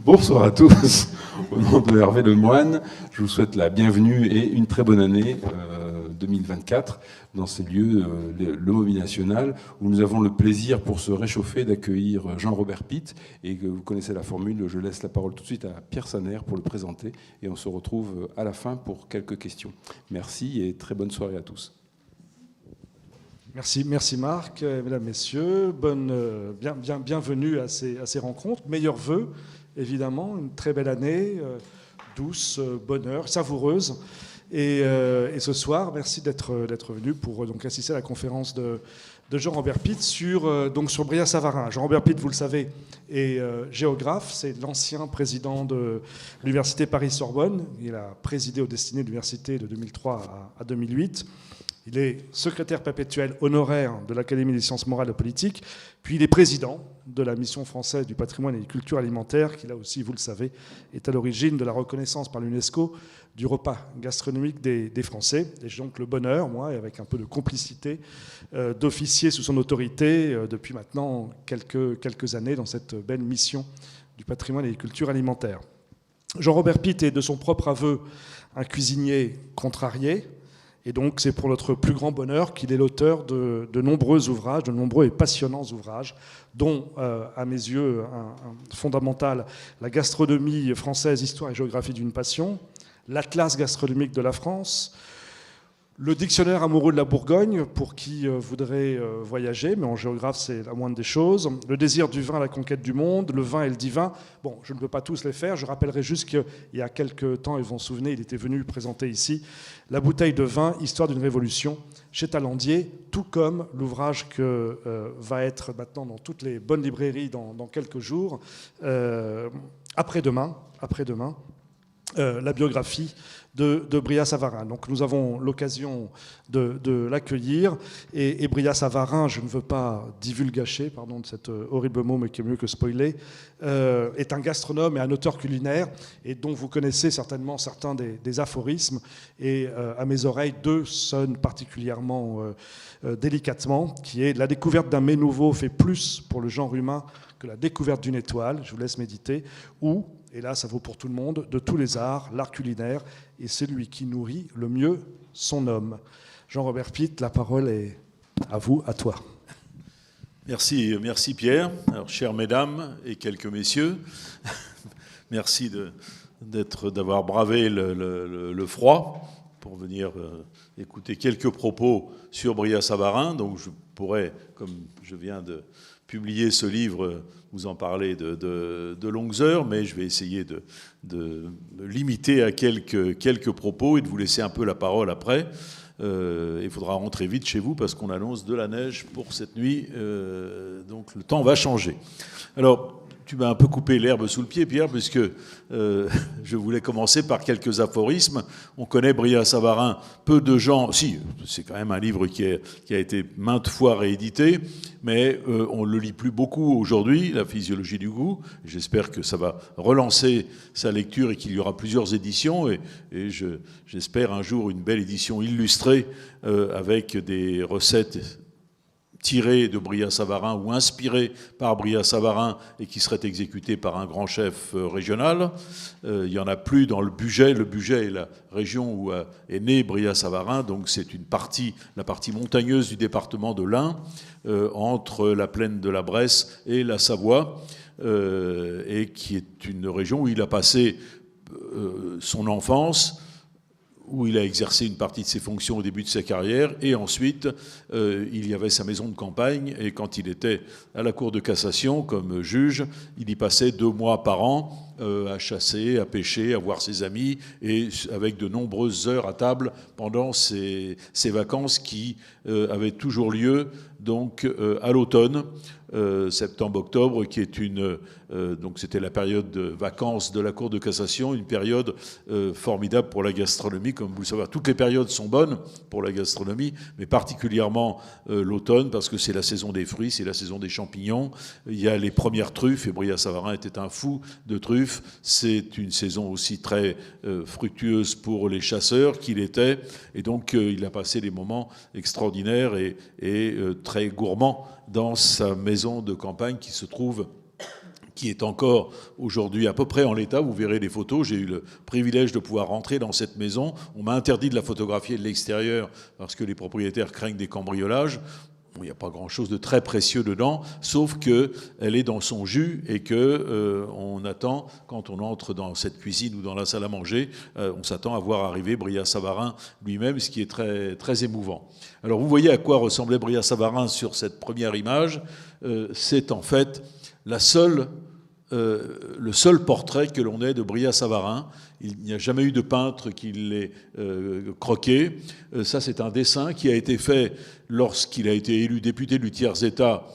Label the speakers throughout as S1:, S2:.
S1: Bonsoir à tous. Au nom de Hervé Lemoine, je vous souhaite la bienvenue et une très bonne année 2024 dans ces lieux, le Mobile National, où nous avons le plaisir, pour se réchauffer, d'accueillir Jean-Robert Pitt. Et que vous connaissez la formule, je laisse la parole tout de suite à Pierre Saner pour le présenter. Et on se retrouve à la fin pour quelques questions. Merci et très bonne soirée à tous.
S2: Merci Marc, mesdames, messieurs, bienvenue à ces rencontres. Meilleurs vœux, évidemment, une très belle année, douce, bonheur, savoureuse. Et ce soir, merci d'être venu pour donc assister à la conférence de Jean-Robert Pitt sur Brillat-Savarin. Jean-Robert Pitt, vous le savez, est géographe, c'est l'ancien président de l'université Paris-Sorbonne. Il a présidé aux destinées de l'université de 2003 à 2008. Il est secrétaire perpétuel honoraire de l'Académie des sciences morales et politiques, puis il est président de la mission française du patrimoine et des cultures alimentaires, qui là aussi, vous le savez, est à l'origine de la reconnaissance par l'UNESCO du repas gastronomique des Français. Et j'ai donc le bonheur, moi, et avec un peu de complicité, d'officier sous son autorité depuis maintenant quelques années dans cette belle mission du patrimoine et des cultures alimentaires. Jean-Robert Pitt est de son propre aveu un cuisinier contrarié. Et donc, c'est pour notre plus grand bonheur qu'il est l'auteur de nombreux ouvrages, de nombreux et passionnants ouvrages, dont, à mes yeux, un fondamental, La gastronomie française, histoire et géographie d'une passion, l'Atlas gastronomique de la France, le dictionnaire amoureux de la Bourgogne, pour qui voudrait voyager, mais en géographe, c'est la moindre des choses. Le désir du vin, la conquête du monde, le vin et le divin. Bon, je ne peux pas tous les faire. Je rappellerai juste qu'il y a quelques temps, et vous vous en souvenez, il était venu présenter ici La bouteille de vin, histoire d'une révolution, chez Talandier, tout comme l'ouvrage que va être maintenant dans toutes les bonnes librairies dans quelques jours, après-demain, la biographie de Brillat-Savarin. Donc nous avons l'occasion de l'accueillir. Et Brillat-Savarin, je ne veux pas divulgacher, pardon de cet horrible mot, mais qui est mieux que spoiler, est un gastronome et un auteur culinaire, et dont vous connaissez certainement certains des aphorismes. Et à mes oreilles, deux sonnent particulièrement délicatement, qui est « La découverte d'un mets nouveau fait plus pour le genre humain que la découverte d'une étoile », je vous laisse méditer, ou, et là ça vaut pour tout le monde, de tous les arts, l'art culinaire est celui qui nourrit le mieux son homme. Jean-Robert Pitt, la parole est à vous, à toi.
S3: Merci Pierre. Alors, chères mesdames et quelques messieurs, merci d'avoir bravé le froid pour venir écouter quelques propos sur Brillat-Savarin. Donc je pourrais, comme je viens de publier ce livre, vous en parler de longues heures, mais je vais essayer de me limiter à quelques propos et de vous laisser un peu la parole après. Il faudra rentrer vite chez vous parce qu'on annonce de la neige pour cette nuit, donc le temps va changer. Alors, tu m'as un peu coupé l'herbe sous le pied, Pierre, puisque je voulais commencer par quelques aphorismes. On connaît Brillat-Savarin, peu de gens... Si, c'est quand même un livre qui a été maintes fois réédité, mais on ne le lit plus beaucoup aujourd'hui, La physiologie du goût. J'espère que ça va relancer sa lecture et qu'il y aura plusieurs éditions. Et j'espère un jour une belle édition illustrée avec des recettes tiré de Brillat-Savarin ou inspiré par Brillat-Savarin et qui serait exécuté par un grand chef régional. Il n'y en a plus dans le Bugey. Le Bugey est la région où est né Brillat-Savarin, donc c'est la partie montagneuse du département de l'Ain, entre la plaine de la Bresse et la Savoie, et qui est une région où il a passé son enfance, où il a exercé une partie de ses fonctions au début de sa carrière, et ensuite il y avait sa maison de campagne, et quand il était à la Cour de cassation comme juge, il y passait 2 mois par an à chasser, à pêcher, à voir ses amis, et avec de nombreuses heures à table pendant ces vacances qui avaient toujours lieu donc à l'automne, septembre-octobre, qui est donc c'était la période de vacances de la Cour de cassation, une période formidable pour la gastronomie. Comme vous le savez, toutes les périodes sont bonnes pour la gastronomie, mais particulièrement l'automne, parce que c'est la saison des fruits, c'est la saison des champignons. Il y a les premières truffes, et Brillat-Savarin était un fou de truffes. C'est une saison aussi très fructueuse pour les chasseurs qu'il était, et donc il a passé des moments extraordinaires et très gourmands dans sa maison de campagne qui se trouve qui est encore aujourd'hui à peu près en l'état. Vous verrez les photos. J'ai eu le privilège de pouvoir rentrer dans cette maison. On m'a interdit de la photographier de l'extérieur parce que les propriétaires craignent des cambriolages. Bon, il n'y a pas grand-chose de très précieux dedans, sauf qu'elle est dans son jus et que on attend, quand on entre dans cette cuisine ou dans la salle à manger, on s'attend à voir arriver Brillat-Savarin lui-même, ce qui est très, très émouvant. Alors vous voyez à quoi ressemblait Brillat-Savarin sur cette première image. C'est en fait le seul portrait que l'on ait de Brillat-Savarin. Il n'y a jamais eu de peintre qui l'ait croqué. Ça, c'est un dessin qui a été fait lorsqu'il a été élu député du tiers-État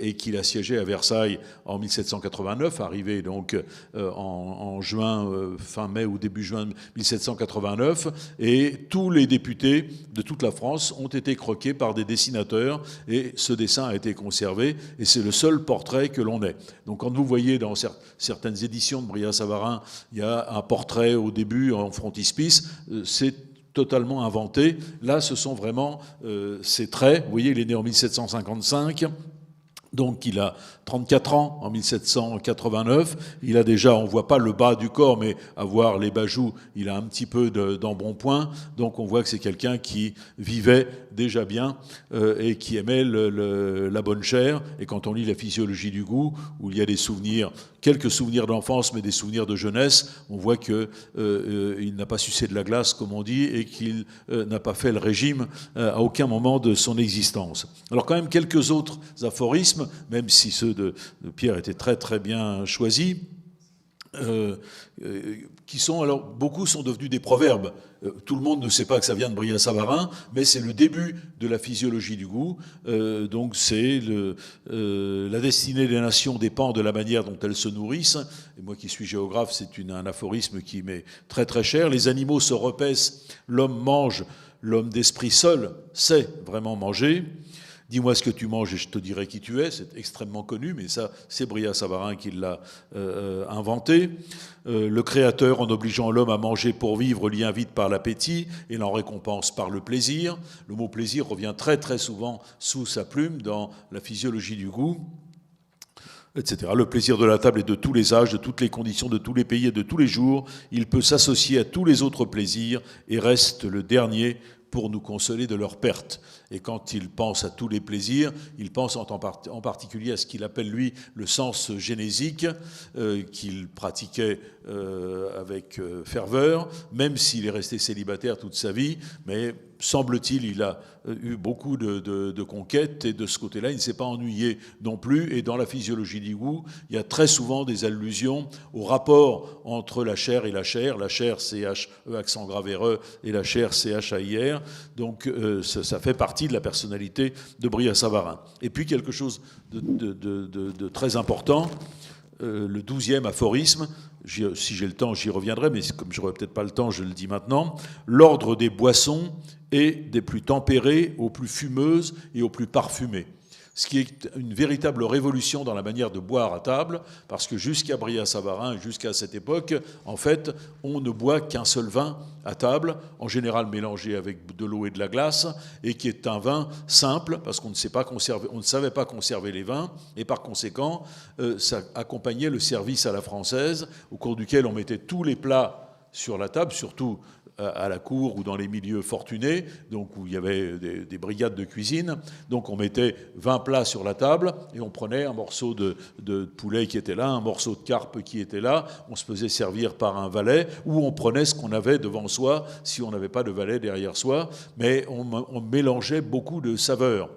S3: et qu'il a siégé à Versailles en 1789, arrivé donc en juin, fin mai ou début juin 1789, et tous les députés de toute la France ont été croqués par des dessinateurs, et ce dessin a été conservé, et c'est le seul portrait que l'on ait. Donc quand vous voyez dans certaines éditions de Brillat-Savarin, il y a un portrait au début en frontispice, c'est totalement inventé. Là, ce sont vraiment ses traits. Vous voyez, il est né en 1755. Donc il a 34 ans en 1789. Il a déjà, on ne voit pas le bas du corps, mais à voir les bajoux, il a un petit peu d'embonpoint. Donc on voit que c'est quelqu'un qui vivait déjà bien et qui aimait la bonne chair. Et quand on lit la physiologie du goût, où il y a des souvenirs, quelques souvenirs d'enfance, mais des souvenirs de jeunesse, on voit qu'il n'a pas sucé de la glace, comme on dit, et qu'il n'a pas fait le régime à aucun moment de son existence. Alors quand même quelques autres aphorismes, même si ceux de Pierre étaient très très bien choisis, qui sont, alors beaucoup sont devenus des proverbes. Tout le monde ne sait pas que ça vient de Brillat-Savarin, mais c'est le début de la physiologie du goût. Donc c'est la destinée des nations dépend de la manière dont elles se nourrissent. Et moi qui suis géographe, c'est un aphorisme qui m'est très très cher. Les animaux se repaissent, l'homme mange, l'homme d'esprit seul sait vraiment manger. Dis-moi ce que tu manges et je te dirai qui tu es. C'est extrêmement connu, mais ça, c'est Brillat-Savarin qui l'a inventé. Le Créateur, en obligeant l'homme à manger pour vivre, l'y invite par l'appétit et l'en récompense par le plaisir. Le mot plaisir revient très très souvent sous sa plume dans la physiologie du goût, etc. Le plaisir de la table est de tous les âges, de toutes les conditions, de tous les pays et de tous les jours. Il peut s'associer à tous les autres plaisirs et reste le dernier pour nous consoler de leur perte. Et quand il pense à tous les plaisirs, il pense en particulier à ce qu'il appelle, lui, le sens génésique, qu'il pratiquait avec ferveur, même s'il est resté célibataire toute sa vie, mais semble-t-il, il a eu beaucoup de conquêtes, et de ce côté-là, il ne s'est pas ennuyé non plus. Et dans la physiologie du goût, il y a très souvent des allusions au rapport entre la chair et la chair C-H-E accent grave R-E, et la chair C-H-A-I-R. Donc ça fait partie de la personnalité de Brillat-Savarin. Et puis quelque chose de très important, le 12e aphorisme, si j'ai le temps, j'y reviendrai, mais comme je n'aurai peut-être pas le temps, je le dis maintenant. L'ordre des boissons est des plus tempérées aux plus fumeuses et aux plus parfumées. Ce qui est une véritable révolution dans la manière de boire à table, parce que jusqu'à Brillat-Savarin, jusqu'à cette époque, en fait, on ne boit qu'un seul vin à table, en général mélangé avec de l'eau et de la glace, et qui est un vin simple, parce qu'on ne savait pas conserver les vins, et par conséquent, ça accompagnait le service à la française, au cours duquel on mettait tous les plats sur la table, surtout à la cour ou dans les milieux fortunés, donc où il y avait des brigades de cuisine. Donc on mettait 20 plats sur la table et on prenait un morceau de poulet qui était là, un morceau de carpe qui était là, on se faisait servir par un valet, ou on prenait ce qu'on avait devant soi si on n'avait pas de valet derrière soi, mais on mélangeait beaucoup de saveurs.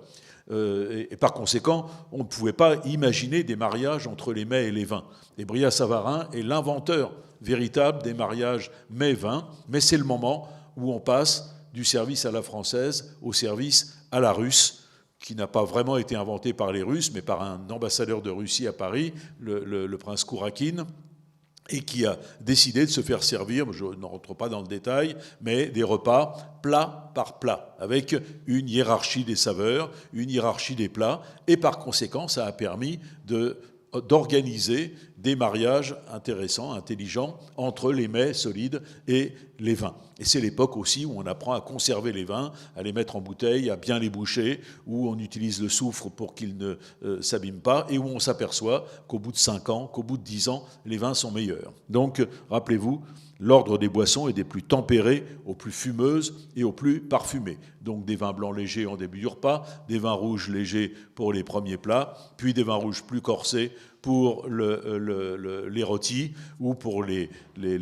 S3: Et par conséquent, on ne pouvait pas imaginer des mariages entre les mets et les vins. Et Brillat-Savarin est l'inventeur véritable des mariages mets-vins, mais c'est le moment où on passe du service à la française au service à la russe, qui n'a pas vraiment été inventé par les Russes, mais par un ambassadeur de Russie à Paris, le prince Kourakine, et qui a décidé de se faire servir, je ne rentre pas dans le détail, mais des repas plat par plat, avec une hiérarchie des saveurs, une hiérarchie des plats, et par conséquent, ça a permis d'organiser des mariages intéressants, intelligents, entre les mets solides et les vins. Et c'est l'époque aussi où on apprend à conserver les vins, à les mettre en bouteille, à bien les boucher, où on utilise le soufre pour qu'ils ne s'abîment pas, et où on s'aperçoit qu'au bout de 5 ans, qu'au bout de 10 ans, les vins sont meilleurs. Donc, rappelez-vous, l'ordre des boissons est des plus tempérées aux plus fumeuses et aux plus parfumées. Donc des vins blancs légers en début du repas, des vins rouges légers pour les premiers plats, puis des vins rouges plus corsés pour les rôtis ou pour les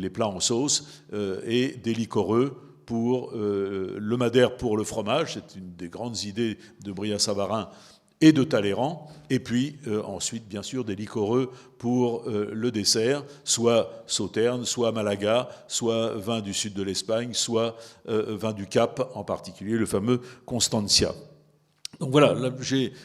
S3: plats en sauce, et des liquoreux pour le madère pour le fromage. C'est une des grandes idées de Brillat-Savarin et de Talleyrand, et puis ensuite, bien sûr, des liquoreux pour le dessert, soit Sauterne, soit Malaga, soit vin du sud de l'Espagne, soit vin du Cap, en particulier le fameux Constancia. Donc voilà, là,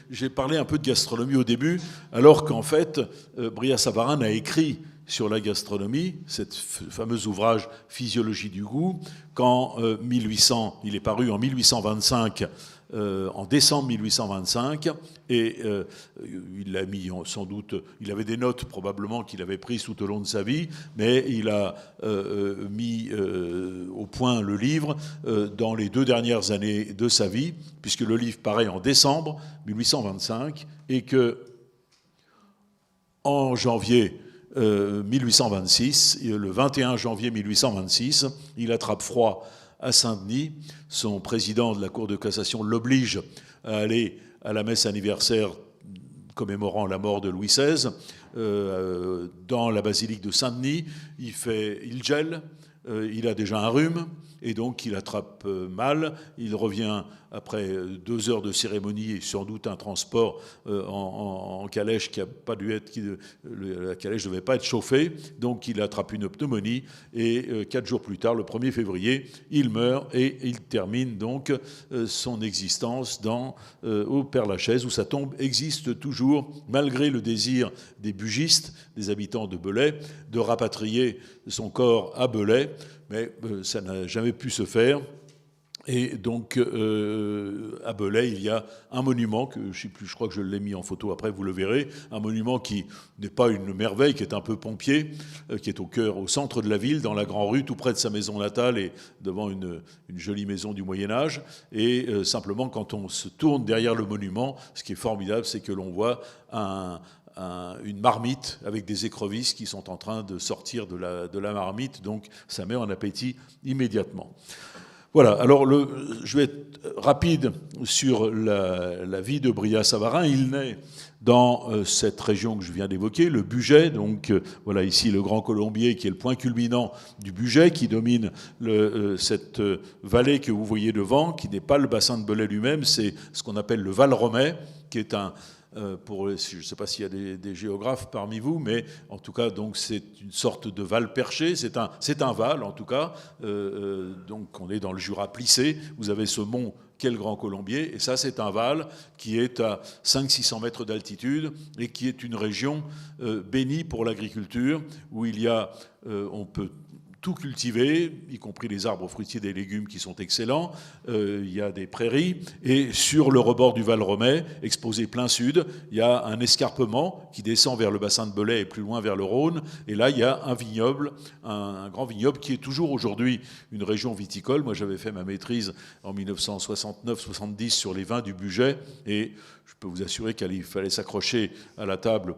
S3: j'ai parlé un peu de gastronomie au début, alors qu'en fait, Brillat-Savarin a écrit sur la gastronomie, cet fameux ouvrage Physiologie du goût, qu'en 1800, il est paru en 1825, en décembre 1825, et il l'a mis sans doute, il avait des notes probablement qu'il avait prises tout au long de sa vie, mais il a mis au point le livre dans les 2 dernières années de sa vie, puisque le livre paraît en décembre 1825, et que en janvier 1826, le 21 janvier 1826, il attrape froid à Saint-Denis. Son président de la Cour de cassation l'oblige à aller à la messe anniversaire commémorant la mort de Louis XVI dans la basilique de Saint-Denis. Il gèle, il a déjà un rhume, et donc il attrape mal. Il revient après 2 heures de cérémonie et sans doute un transport en calèche qui n'a pas dû être, la calèche ne devait pas être chauffée, donc il attrape une pneumonie, et 4 jours plus tard, le 1er février, il meurt, et il termine donc son existence au Père-Lachaise, où sa tombe existe toujours, malgré le désir des bugistes, des habitants de Belay, de rapatrier son corps à Belay, mais ça n'a jamais pu se faire. Et donc, à Belay, il y a un monument, que je sais plus, je crois que je l'ai mis en photo après, vous le verrez, un monument qui n'est pas une merveille, qui est un peu pompier, qui est au centre de la ville, dans la Grand Rue, tout près de sa maison natale et devant une jolie maison du Moyen-Âge. Et simplement, quand on se tourne derrière le monument, ce qui est formidable, c'est que l'on voit une marmite avec des écrevisses qui sont en train de sortir de la marmite, donc ça met en appétit immédiatement. Voilà, alors je vais être rapide sur la vie de Brillat-Savarin. Il naît dans cette région que je viens d'évoquer, le Bugey. Donc voilà ici le Grand Colombier qui est le point culminant du Bugey, qui domine cette vallée que vous voyez devant, qui n'est pas le bassin de Belay lui-même, c'est ce qu'on appelle le Val Romay, qui est je ne sais pas s'il y a des géographes parmi vous, mais en tout cas, donc c'est une sorte de val perché. C'est un val, en tout cas. Donc on est dans le Jura plissé. Vous avez ce mont qu'est le Grand Colombier, et ça, c'est un val qui est à 500-600 mètres d'altitude et qui est une région bénie pour l'agriculture, où on peut tout cultivé, y compris les arbres fruitiers, des légumes qui sont excellents. Il y a des prairies. Et sur le rebord du Val Romay, exposé plein sud, il y a un escarpement qui descend vers le bassin de Belay et plus loin vers le Rhône. Et là, il y a un vignoble, un grand vignoble qui est toujours aujourd'hui une région viticole. Moi, j'avais fait ma maîtrise en 1969-70 sur les vins du Bugey. Et je peux vous assurer qu'il fallait s'accrocher à la table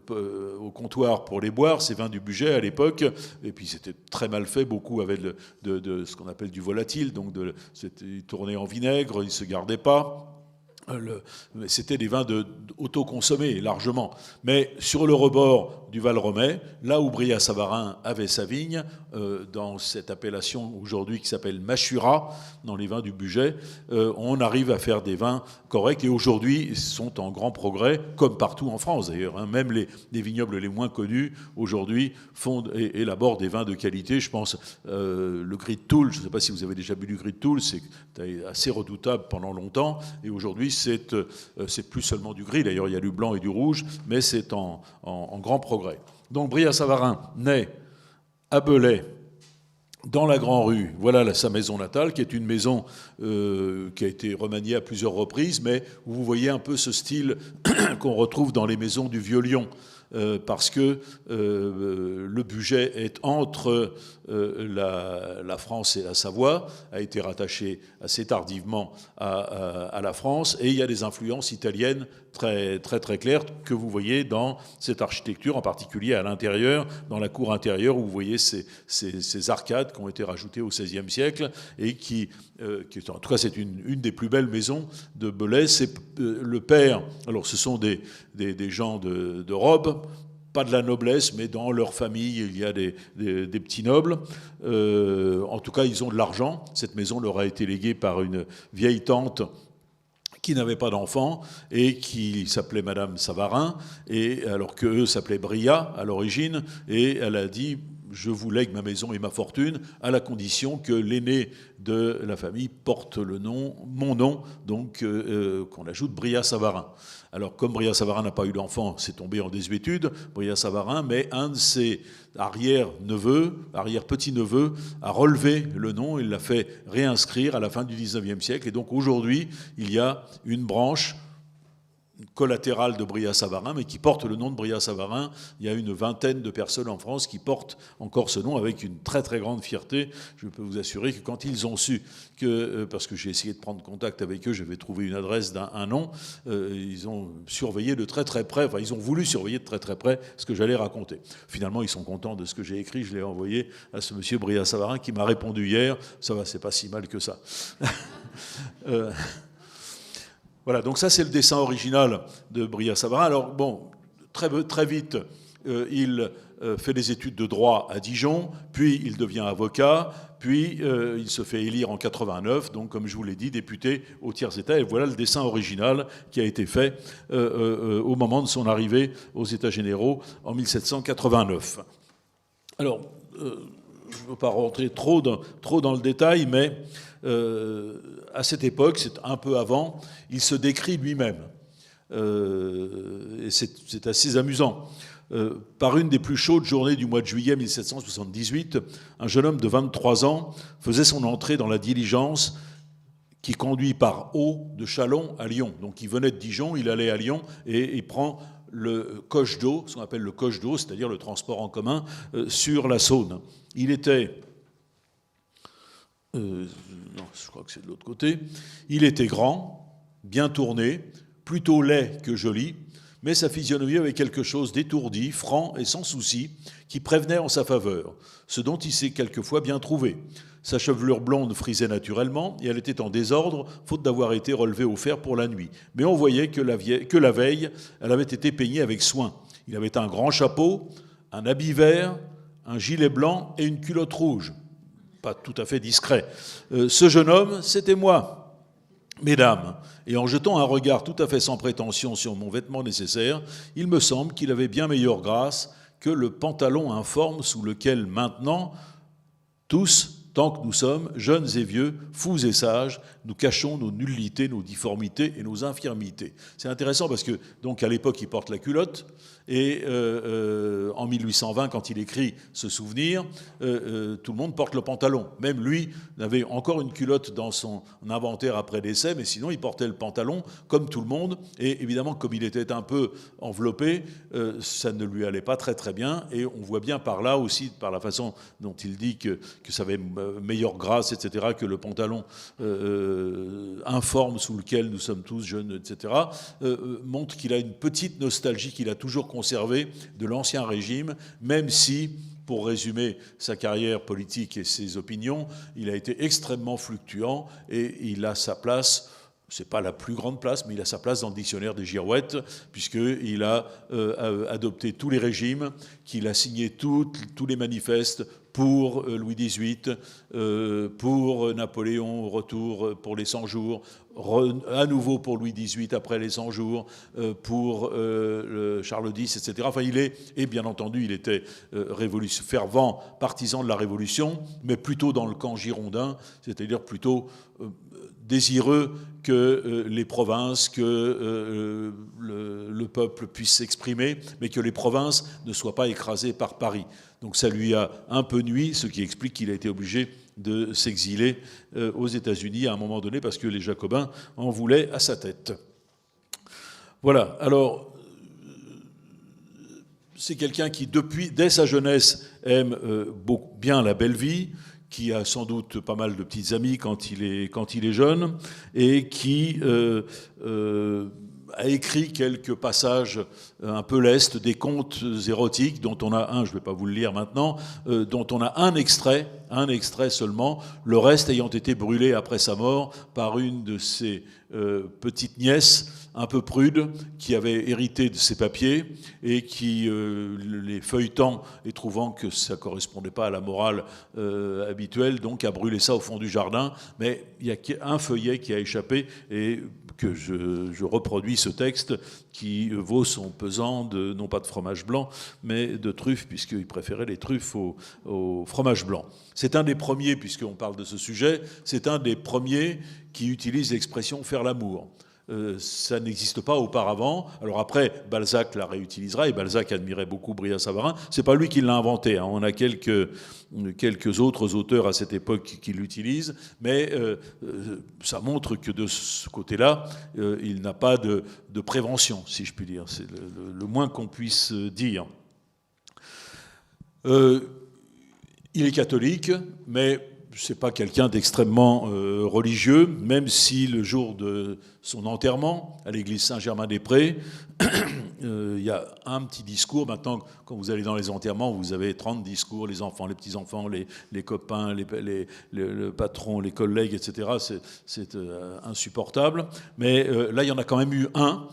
S3: au comptoir pour les boire, ces vins du Bugey à l'époque. Et puis c'était très mal fait, beaucoup avaient de ce qu'on appelle du volatile, donc c'était tourné en vinaigre, ils ne se gardaient pas. C'était des vins auto-consommés largement. Mais sur le rebord du Val Romay, là où Brillat-Savarin avait sa vigne, dans cette appellation aujourd'hui qui s'appelle Machura, dans les vins du Bugey, on arrive à faire des vins corrects, et aujourd'hui ils sont en grand progrès, comme partout en France d'ailleurs. Même les vignobles les moins connus aujourd'hui élaborent des vins de qualité. Je pense le Gris de Toul, je ne sais pas si vous avez déjà bu du Gris de Toul, c'est assez redoutable pendant longtemps, et aujourd'hui c'est plus seulement du gris, d'ailleurs il y a du blanc et du rouge, mais c'est en grand progrès. Donc Brillat-Savarin naît à Belay, dans la Grand Rue. Voilà sa maison natale, qui est une maison qui a été remaniée à plusieurs reprises, mais où vous voyez un peu ce style qu'on retrouve dans les maisons du Vieux-Lyon, parce que le Bugey est entre la France et la Savoie, a été rattaché assez tardivement à la France, et il y a des influences italiennes très, très, très claires que vous voyez dans cette architecture, en particulier à l'intérieur, dans la cour intérieure, où vous voyez ces arcades qui ont été rajoutées au XVIe siècle, et qui en tout cas, c'est une des plus belles maisons de Belay. C'est le père, alors ce sont des gens de robe, pas de la noblesse, mais dans leur famille, il y a des petits nobles. En tout cas, ils ont de l'argent. Cette maison leur a été léguée par une vieille tante qui n'avait pas d'enfant et qui s'appelait Madame Savarin, et alors qu'eux s'appelaient Bria à l'origine, et elle a dit: je vous lègue ma maison et ma fortune, à la condition que l'aîné de la famille porte mon nom, donc qu'on ajoute Bria-Savarin. Alors, comme Bria-Savarin n'a pas eu d'enfant, c'est tombé en désuétude, Bria-Savarin, mais un de ses arrière-neveux, arrière-petit-neveux, a relevé le nom, il l'a fait réinscrire à la fin du XIXe siècle, et donc aujourd'hui, il y a une branche collatérale de Bria-Savarin, mais qui porte le nom de Bria-Savarin. Il y a une vingtaine de personnes en France qui portent encore ce nom avec une très très grande fierté. Je peux vous assurer que quand ils ont su que, parce que j'ai essayé de prendre contact avec eux, j'avais trouvé une adresse d'un nom, ils ont surveillé de très très près, enfin ils ont voulu surveiller de très très près ce que j'allais raconter. Finalement, ils sont contents de ce que j'ai écrit, je l'ai envoyé à ce monsieur Bria-Savarin qui m'a répondu hier: ça va, c'est pas si mal que ça. Voilà, donc ça c'est le dessin original de Bria-Savarin. Alors bon, très vite, il fait des études de droit à Dijon, puis il devient avocat, puis il se fait élire en 89, donc comme je vous l'ai dit, député au tiers-État. Et voilà le dessin original qui a été fait au moment de son arrivée aux États généraux en 1789. Alors, je ne veux pas rentrer trop dans le détail, mais à cette époque, c'est un peu avant, il se décrit lui-même. Et c'est assez amusant. Par une des plus chaudes journées du mois de juillet 1778, un jeune homme de 23 ans faisait son entrée dans la diligence qui conduit par eau de Châlons à Lyon. Donc il venait de Dijon, il allait à Lyon et il prend le coche d'eau, ce qu'on appelle le coche d'eau, c'est-à-dire le transport en commun, sur la Saône. Il était... non, je crois que c'est de l'autre côté. Il était grand, bien tourné, plutôt laid que joli, mais sa physionomie avait quelque chose d'étourdi, franc et sans souci, qui prévenait en sa faveur, ce dont il s'est quelquefois bien trouvé. Sa chevelure blonde frisait naturellement, et elle était en désordre, faute d'avoir été relevée au fer pour la nuit. Mais on voyait que la veille, elle avait été peignée avec soin. Il avait un grand chapeau, un habit vert, un gilet blanc et une culotte rouge. Pas tout à fait discret. Ce jeune homme, c'était moi, mesdames. Et en jetant un regard tout à fait sans prétention sur mon vêtement nécessaire, il me semble qu'il avait bien meilleure grâce que le pantalon informe sous lequel maintenant, tous, tant que nous sommes, jeunes et vieux, fous et sages, nous cachons nos nullités, nos difformités et nos infirmités. C'est intéressant parce que, donc, à l'époque, il porte la culotte, et en 1820, quand il écrit ce souvenir, tout le monde porte le pantalon. Même lui avait encore une culotte dans son inventaire après décès, mais sinon, il portait le pantalon comme tout le monde. Et évidemment, comme il était un peu enveloppé, ça ne lui allait pas très très bien. Et on voit bien par là aussi, par la façon dont il dit que ça avait meilleure grâce, etc., que le pantalon informe sous lequel nous sommes tous jeunes, etc., montre qu'il a une petite nostalgie qu'il a toujours conservée de l'Ancien Régime, même si, pour résumer sa carrière politique et ses opinions, il a été extrêmement fluctuant et il a sa place. C'est pas la plus grande place, mais il a sa place dans le dictionnaire des girouettes, puisqu'il a adopté tous les régimes, qu'il a signé tous les manifestes pour Louis XVIII, pour Napoléon au retour pour les 100 jours, à nouveau pour Louis XVIII après les 100 jours, pour Charles X, etc. Enfin, et bien entendu, il était fervent partisan de la Révolution, mais plutôt dans le camp girondin, c'est-à-dire plutôt désireux que les provinces, que le peuple puisse s'exprimer, mais que les provinces ne soient pas écrasées par Paris. Donc ça lui a un peu nui, ce qui explique qu'il a été obligé de s'exiler aux États-Unis à un moment donné, parce que les Jacobins en voulaient à sa tête. Voilà, alors, c'est quelqu'un qui, dès sa jeunesse, aime bien la belle vie, qui a sans doute pas mal de petites amies quand il est jeune, et qui a écrit quelques passages un peu lestes, des contes érotiques, dont on a un, je ne vais pas vous le lire maintenant, dont on a un extrait seulement, le reste ayant été brûlé après sa mort par une de ses petites nièces, un peu prude, qui avait hérité de ses papiers et qui, les feuilletant et trouvant que ça ne correspondait pas à la morale habituelle, donc a brûlé ça au fond du jardin. Mais il y a un feuillet qui a échappé et que je reproduis ce texte qui vaut son pesant de, non pas de fromage blanc, mais de truffes, puisqu'il préférait les truffes au fromage blanc. C'est un des premiers, puisqu'on parle de ce sujet, c'est un des premiers qui utilise l'expression « faire l'amour ». Ça n'existe pas auparavant. Alors après, Balzac la réutilisera, et Balzac admirait beaucoup Brillat-Savarin. C'est pas lui qui l'a inventé, hein. On a quelques autres auteurs à cette époque qui l'utilisent, mais ça montre que de ce côté-là, il n'a pas de prévention, si je puis dire. C'est le moins qu'on puisse dire. Il est catholique, mais c'est pas quelqu'un d'extrêmement religieux, même si le jour de son enterrement à l'église Saint-Germain-des-Prés, il y a un petit discours. Maintenant, quand vous allez dans les enterrements, vous avez 30 discours, les enfants, les petits-enfants, les copains, le patron, les collègues, etc. C'est insupportable. Mais là, il y en a quand même eu un,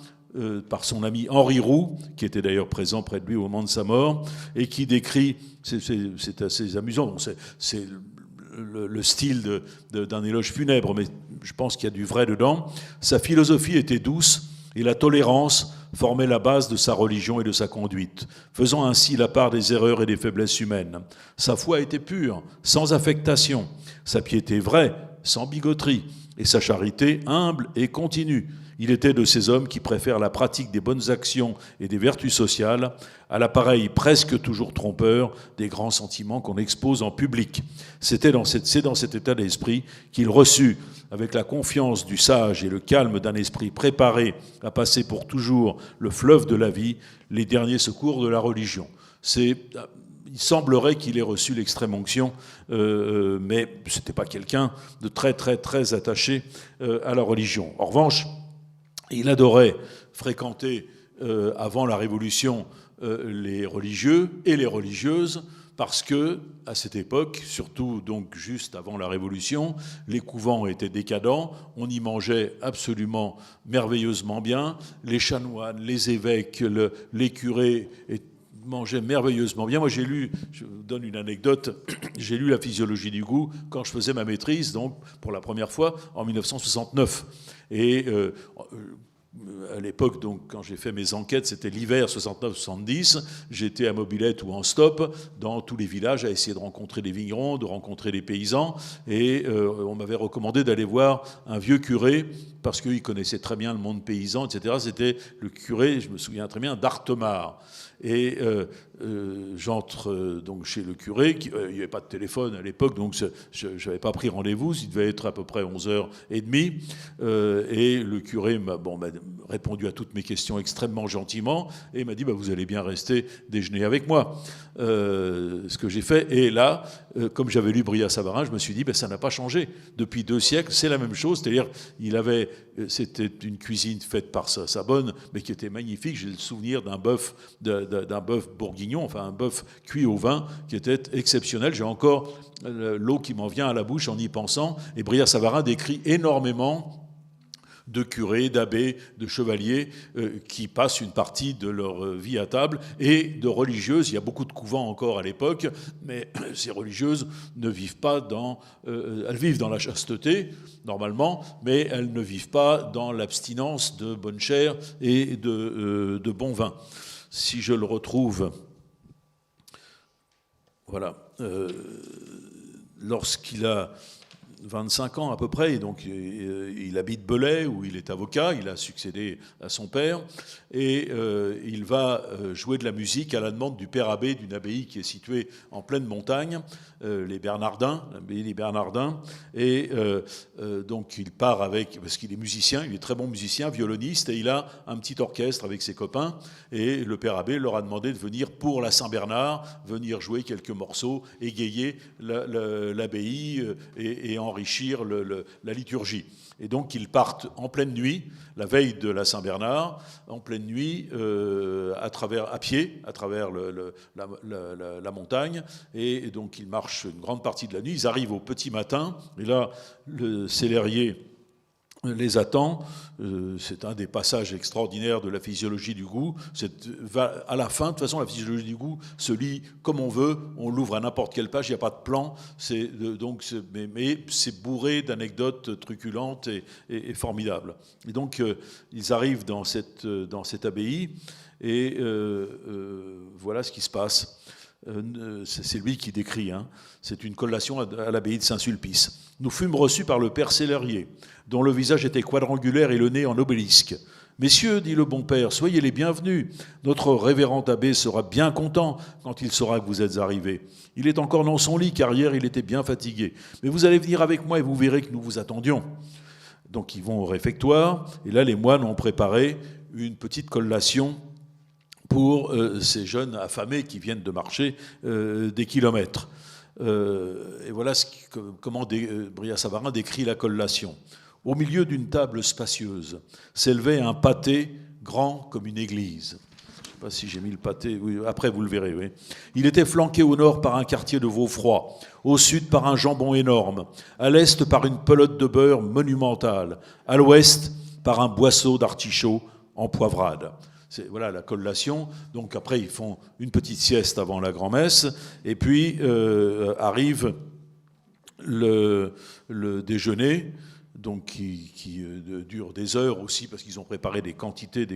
S3: par son ami Henri Roux, qui était d'ailleurs présent près de lui au moment de sa mort, et qui décrit, c'est assez amusant, bon, c'est le style d'un éloge funèbre, mais je pense qu'il y a du vrai dedans. Sa philosophie était douce et la tolérance formait la base de sa religion et de sa conduite, faisant ainsi la part des erreurs et des faiblesses humaines. Sa foi était pure, sans affectation, sa piété vraie, sans bigoterie, et sa charité humble et continue. Il était de ces hommes qui préfèrent la pratique des bonnes actions et des vertus sociales à l'appareil presque toujours trompeur des grands sentiments qu'on expose en public. C'est dans cet état d'esprit qu'il reçut, avec la confiance du sage et le calme d'un esprit préparé à passer pour toujours le fleuve de la vie, les derniers secours de la religion. Il semblerait qu'il ait reçu l'extrême onction, mais ce n'était pas quelqu'un de très, très, très attaché à la religion. En revanche, il adorait fréquenter, avant la Révolution, les religieux et les religieuses, parce que, à cette époque, surtout donc juste avant la Révolution, les couvents étaient décadents, on y mangeait absolument merveilleusement bien, les chanoines, les évêques, les curés mangeaient merveilleusement bien. Moi, j'ai lu, je vous donne une anecdote, j'ai lu La physiologie du goût quand je faisais ma maîtrise, donc pour la première fois, en 1969. Et à l'époque, donc, quand j'ai fait mes enquêtes, c'était l'hiver 69-70. J'étais à mobilette ou en stop dans tous les villages à essayer de rencontrer des vignerons, de rencontrer des paysans. Et on m'avait recommandé d'aller voir un vieux curé parce qu'il connaissait très bien le monde paysan, etc. C'était le curé, je me souviens très bien, d'Artemar. Et j'entre donc chez le curé, il n'y avait pas de téléphone à l'époque, donc je n'avais pas pris rendez-vous, il devait être à peu près 11h30, et le curé m'a répondu à toutes mes questions extrêmement gentiment, et m'a dit vous allez bien rester déjeuner avec moi, ce que j'ai fait. Et là, comme j'avais lu Brillat-Savarin, je me suis dit ça n'a pas changé, depuis 2 siècles, c'est la même chose, c'est-à-dire c'était une cuisine faite par sa bonne, mais qui était magnifique. J'ai le souvenir d'un bœuf bourguignon, enfin un bœuf cuit au vin qui était exceptionnel. J'ai encore l'eau qui m'en vient à la bouche en y pensant. Et Brillat-Savarin décrit énormément de curés, d'abbés, de chevaliers qui passent une partie de leur vie à table, et de religieuses. Il y a beaucoup de couvents encore à l'époque, mais ces religieuses ne vivent pas elles vivent dans la chasteté, normalement, mais elles ne vivent pas dans l'abstinence de bonne chair et de bon vin. Si je le retrouve, voilà, lorsqu'il a 25 ans à peu près, et donc il habite Belay, où il est avocat, il a succédé à son père, et il va jouer de la musique à la demande du père abbé d'une abbaye qui est située en pleine montagne, les Bernardins, l'abbaye des Bernardins, et donc il part avec, parce qu'il est musicien, il est très bon musicien, violoniste, et il a un petit orchestre avec ses copains, et le père abbé leur a demandé de venir pour la Saint-Bernard, venir jouer quelques morceaux, égayer l'abbaye et enrichir la liturgie. Et donc ils partent en pleine nuit, la veille de la Saint-Bernard, en pleine nuit, à pied, à travers la montagne, et donc ils marchent une grande partie de la nuit, ils arrivent au petit matin, et là, le célérier les attend. C'est un des passages extraordinaires de la physiologie du goût. À la fin, de toute façon, la physiologie du goût se lit comme on veut, on l'ouvre à n'importe quelle page, il n'y a pas de plan, mais c'est bourré d'anecdotes truculentes et formidables. Et donc, ils arrivent dans cette abbaye, et voilà ce qui se passe. C'est lui qui décrit, hein. C'est une collation à l'abbaye de Saint-Sulpice. Nous fûmes reçus par le père Célérier, dont le visage était quadrangulaire et le nez en obélisque. Messieurs, dit le bon père, soyez les bienvenus. Notre révérend abbé sera bien content quand il saura que vous êtes arrivés. Il est encore dans son lit, car hier il était bien fatigué. Mais vous allez venir avec moi et vous verrez que nous vous attendions. Donc ils vont au réfectoire, et là les moines ont préparé une petite collation pour ces jeunes affamés qui viennent de marcher des kilomètres. Et voilà comment Brillat-Savarin décrit la collation. Au milieu d'une table spacieuse s'élevait un pâté grand comme une église. Je ne sais pas si j'ai mis le pâté, oui, après vous le verrez. Oui. Il était flanqué au nord par un quartier de veau froid, au sud par un jambon énorme, à l'est par une pelote de beurre monumentale, à l'ouest par un boisseau d'artichauts en poivrade. Voilà la collation. Donc après, ils font une petite sieste avant la grand-messe. Et puis arrive le déjeuner, donc qui dure des heures aussi, parce qu'ils ont préparé des quantités de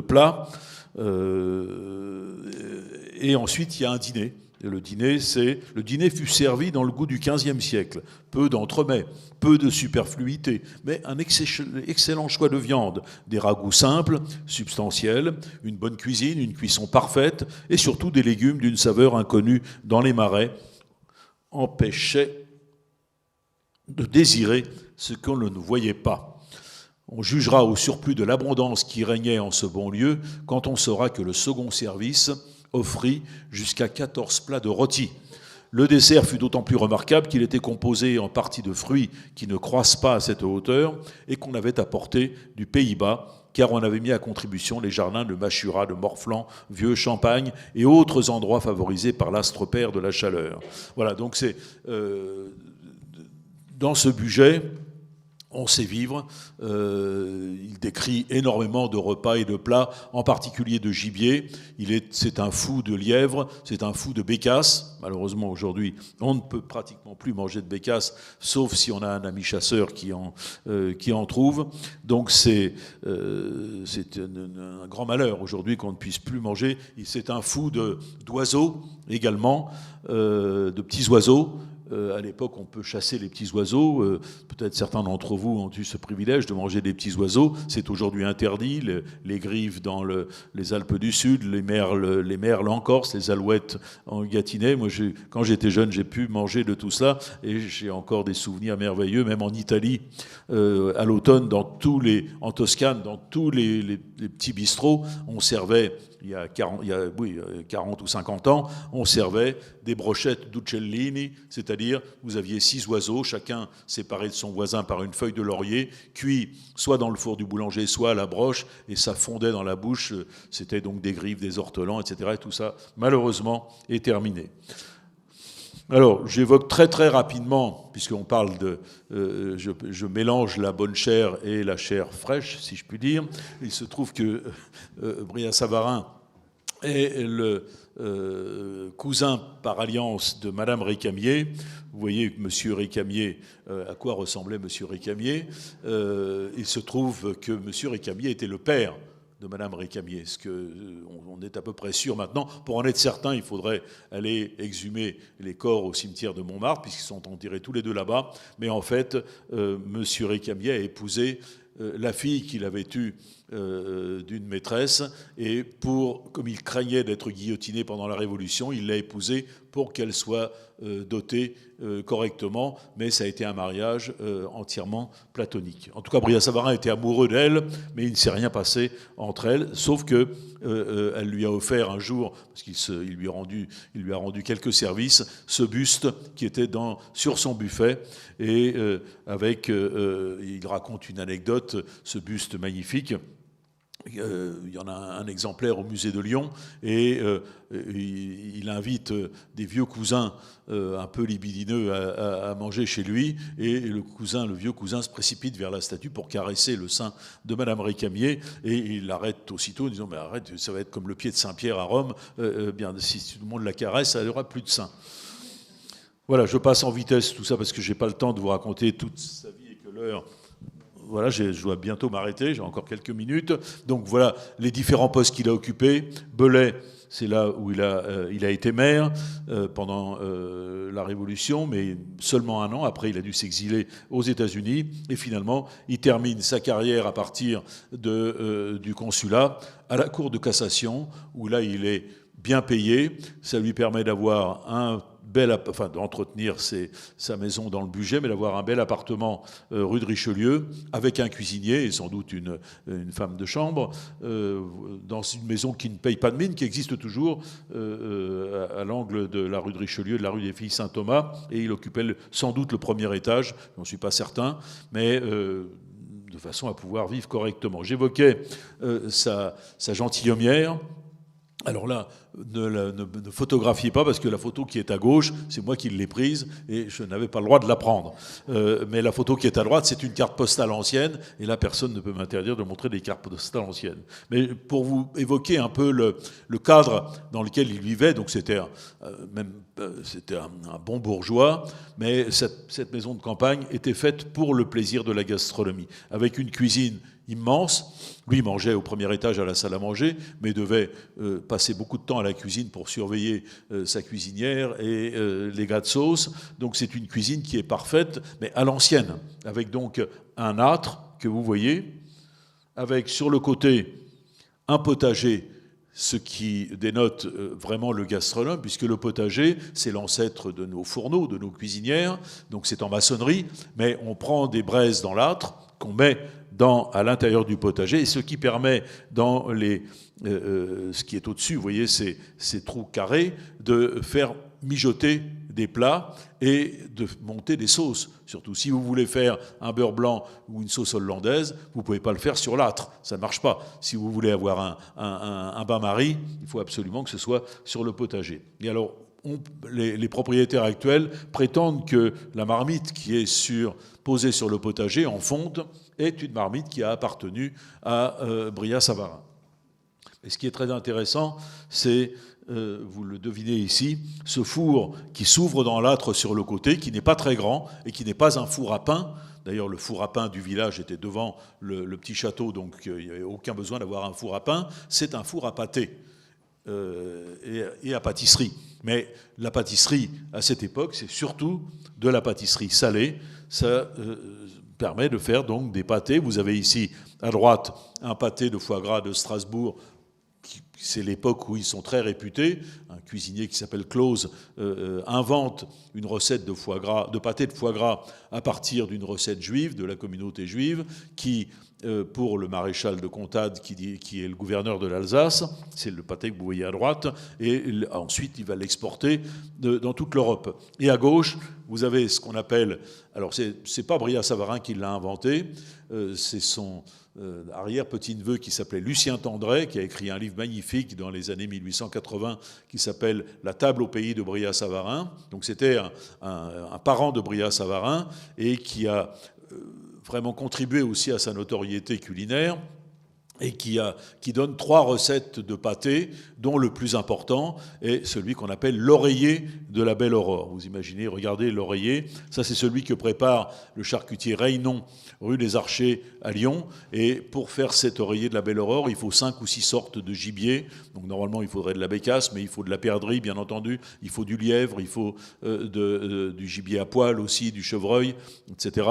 S3: plats. Et ensuite, il y a un dîner. Et le dîner fut servi dans le goût du XVe siècle. Peu d'entremets, peu de superfluité, mais un excellent choix de viande, des ragoûts simples, substantiels, une bonne cuisine, une cuisson parfaite, et surtout des légumes d'une saveur inconnue dans les marais, empêchaient de désirer ce qu'on ne voyait pas. On jugera au surplus de l'abondance qui régnait en ce bon lieu quand on saura que le second service offrit jusqu'à 14 plats de rôti. Le dessert fut d'autant plus remarquable qu'il était composé en partie de fruits qui ne croissent pas à cette hauteur et qu'on avait apporté du Pays-Bas, car on avait mis à contribution les jardins de Machura, de Morfland, Vieux Champagne et autres endroits favorisés par l'astre père de la chaleur. Voilà, donc c'est dans ce budget. On sait vivre. Il décrit énormément de repas et de plats, en particulier de gibier. C'est un fou de lièvre, c'est un fou de bécasse. Malheureusement, aujourd'hui, on ne peut pratiquement plus manger de bécasse, sauf si on a un ami chasseur qui en trouve. Donc c'est un grand malheur aujourd'hui qu'on ne puisse plus manger. C'est un fou d'oiseaux également, de petits oiseaux. À l'époque, on peut chasser les petits oiseaux. Peut-être certains d'entre vous ont eu ce privilège de manger des petits oiseaux. C'est aujourd'hui interdit. Les grives dans les Alpes du Sud, les merles en Corse, les alouettes en Gâtinais. Moi, quand j'étais jeune, j'ai pu manger de tout cela. Et j'ai encore des souvenirs merveilleux, même en Italie, à l'automne, en Toscane, dans tous les petits bistrots, on servait... Il y a 40 ou 50 ans, on servait des brochettes d'uccellini, c'est-à-dire vous aviez 6 oiseaux, chacun séparé de son voisin par une feuille de laurier, cuit soit dans le four du boulanger, soit à la broche, et ça fondait dans la bouche. C'était donc des grives, des ortolans, etc. Et tout ça, malheureusement, est terminé. Alors, j'évoque très très rapidement, puisqu'on parle je mélange la bonne chair et la chair fraîche, si je puis dire. Il se trouve que Brillat-Savarin est le cousin par alliance de Madame Récamier. Vous voyez Monsieur Récamier, à quoi ressemblait Monsieur Récamier. Il se trouve que Monsieur Récamier était le père de Madame Récamier. Ce que on est à peu près sûr maintenant. Pour en être certain, il faudrait aller exhumer les corps au cimetière de Montmartre, puisqu'ils sont enterrés tous les deux là-bas. Mais en fait, Monsieur Récamier a épousé la fille qu'il avait eue d'une maîtresse, et comme il craignait d'être guillotiné pendant la Révolution, il l'a épousée pour qu'elle soit dotée correctement, mais ça a été un mariage entièrement platonique. En tout cas, Brillat-Savarin était amoureux d'elle, mais il ne s'est rien passé entre elles, sauf que elle lui a offert un jour, parce qu'il lui a rendu quelques services, ce buste qui était sur son buffet, et il raconte une anecdote, ce buste magnifique. Il y en a un exemplaire au musée de Lyon, et il invite des vieux cousins un peu libidineux à manger chez lui, et le vieux cousin se précipite vers la statue pour caresser le sein de Madame Récamier, et il l'arrête aussitôt en disant « Mais arrête, ça va être comme le pied de Saint-Pierre à Rome, bien, si tout le monde la caresse, elle n'aura plus de sein. » Voilà, je passe en vitesse tout ça parce que je n'ai pas le temps de vous raconter toute sa vie et que l'heure... Voilà, je dois bientôt m'arrêter, j'ai encore quelques minutes. Donc voilà les différents postes qu'il a occupés. Belay, c'est là où il a été maire pendant la Révolution, mais seulement un an. Après, il a dû s'exiler aux États-Unis. Et finalement, il termine sa carrière à partir du consulat à la Cour de cassation, où là, il est bien payé. Ça lui permet d'avoir d'entretenir sa maison dans le budget, mais d'avoir un bel appartement rue de Richelieu, avec un cuisinier et sans doute une femme de chambre, dans une maison qui ne paye pas de mine, qui existe toujours à l'angle de la rue de Richelieu, de la rue des Filles Saint-Thomas, et il occupait sans doute le premier étage, je n'en suis pas certain, mais... de façon à pouvoir vivre correctement. J'évoquais sa gentilhommière. Alors là, ne photographiez pas, parce que la photo qui est à gauche, c'est moi qui l'ai prise et je n'avais pas le droit de la prendre. Mais la photo qui est à droite, c'est une carte postale ancienne, et là, personne ne peut m'interdire de montrer des cartes postales anciennes. Mais pour vous évoquer un peu le cadre dans lequel il vivait, donc c'était un bon bourgeois, mais cette maison de campagne était faite pour le plaisir de la gastronomie, avec une cuisine immense. Lui mangeait au premier étage à la salle à manger, mais devait passer beaucoup de temps à la cuisine pour surveiller sa cuisinière et les gars de sauce. Donc c'est une cuisine qui est parfaite, mais à l'ancienne, avec donc un âtre que vous voyez, avec sur le côté un potager, ce qui dénote vraiment le gastronome, puisque le potager, c'est l'ancêtre de nos fourneaux, de nos cuisinières, donc c'est en maçonnerie, mais on prend des braises dans l'âtre qu'on met à l'intérieur du potager, et ce qui permet dans ce qui est au-dessus, vous voyez ces trous carrés, de faire mijoter des plats et de monter des sauces. Surtout si vous voulez faire un beurre blanc ou une sauce hollandaise, vous ne pouvez pas le faire sur l'âtre, ça ne marche pas. Si vous voulez avoir un bain-marie, il faut absolument que ce soit sur le potager. Et alors, les propriétaires actuels prétendent que la marmite qui est posée sur le potager en fonte est une marmite qui a appartenu à Brillat-Savarin. Et ce qui est très intéressant, c'est, vous le devinez ici, ce four qui s'ouvre dans l'âtre sur le côté, qui n'est pas très grand et qui n'est pas un four à pain. D'ailleurs, le four à pain du village était devant le petit château, donc il n'y avait aucun besoin d'avoir un four à pain. C'est un four à pâté et à pâtisserie. Mais la pâtisserie, à cette époque, c'est surtout de la pâtisserie salée. Ça permet de faire donc des pâtés. Vous avez ici, à droite, un pâté de foie gras de Strasbourg. C'est l'époque où ils sont très réputés. Un cuisinier qui s'appelle Clause invente une recette de pâté de foie gras à partir d'une recette juive, de la communauté juive, qui, pour le maréchal de Contade, qui est le gouverneur de l'Alsace, c'est le pâté que vous voyez à droite, et ensuite il va l'exporter dans toute l'Europe. Et à gauche, vous avez ce qu'on appelle... Alors, c'est pas Brillat-Savarin qui l'a inventé, c'est son... arrière-petit-neveu qui s'appelait Lucien Tendret, qui a écrit un livre magnifique dans les années 1880 qui s'appelle « La table au pays de Brillat-Savarin ». Donc c'était un parent de Brillat-Savarin et qui a vraiment contribué aussi à sa notoriété culinaire. et qui donne 3 recettes de pâté, dont le plus important est celui qu'on appelle l'oreiller de la Belle Aurore. Vous imaginez, regardez l'oreiller, ça c'est celui que prépare le charcutier Reynon, rue des Archers à Lyon, et pour faire cet oreiller de la Belle Aurore, il faut 5 ou 6 sortes de gibier, donc normalement il faudrait de la bécasse, mais il faut de la perdrix bien entendu, il faut du lièvre, il faut du gibier à poil aussi, du chevreuil, etc.,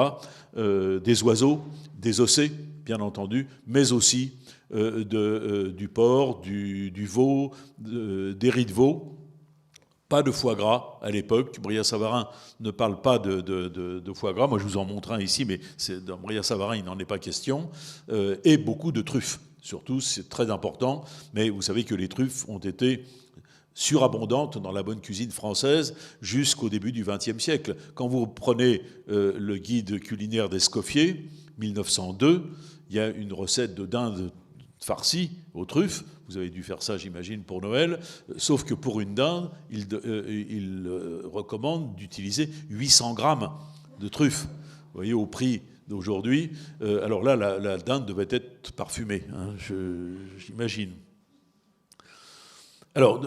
S3: des oiseaux, des ossets, bien entendu, mais aussi du porc, du veau, des riz de veau. Pas de foie gras à l'époque. Brillat-Savarin ne parle pas de foie gras. Moi, je vous en montre un ici, mais dans Brillat-Savarin, il n'en est pas question. Et beaucoup de truffes. Surtout, c'est très important. Mais vous savez que les truffes ont été surabondantes dans la bonne cuisine française jusqu'au début du XXe siècle. Quand vous prenez le guide culinaire d'Escoffier, 1902, il y a une recette de dinde farcie aux truffes. Vous avez dû faire ça, j'imagine, pour Noël. Sauf que pour une dinde, il recommande d'utiliser 800 grammes de truffes. Vous voyez, au prix d'aujourd'hui. Alors là, la dinde devait être parfumée, hein, j'imagine. Alors,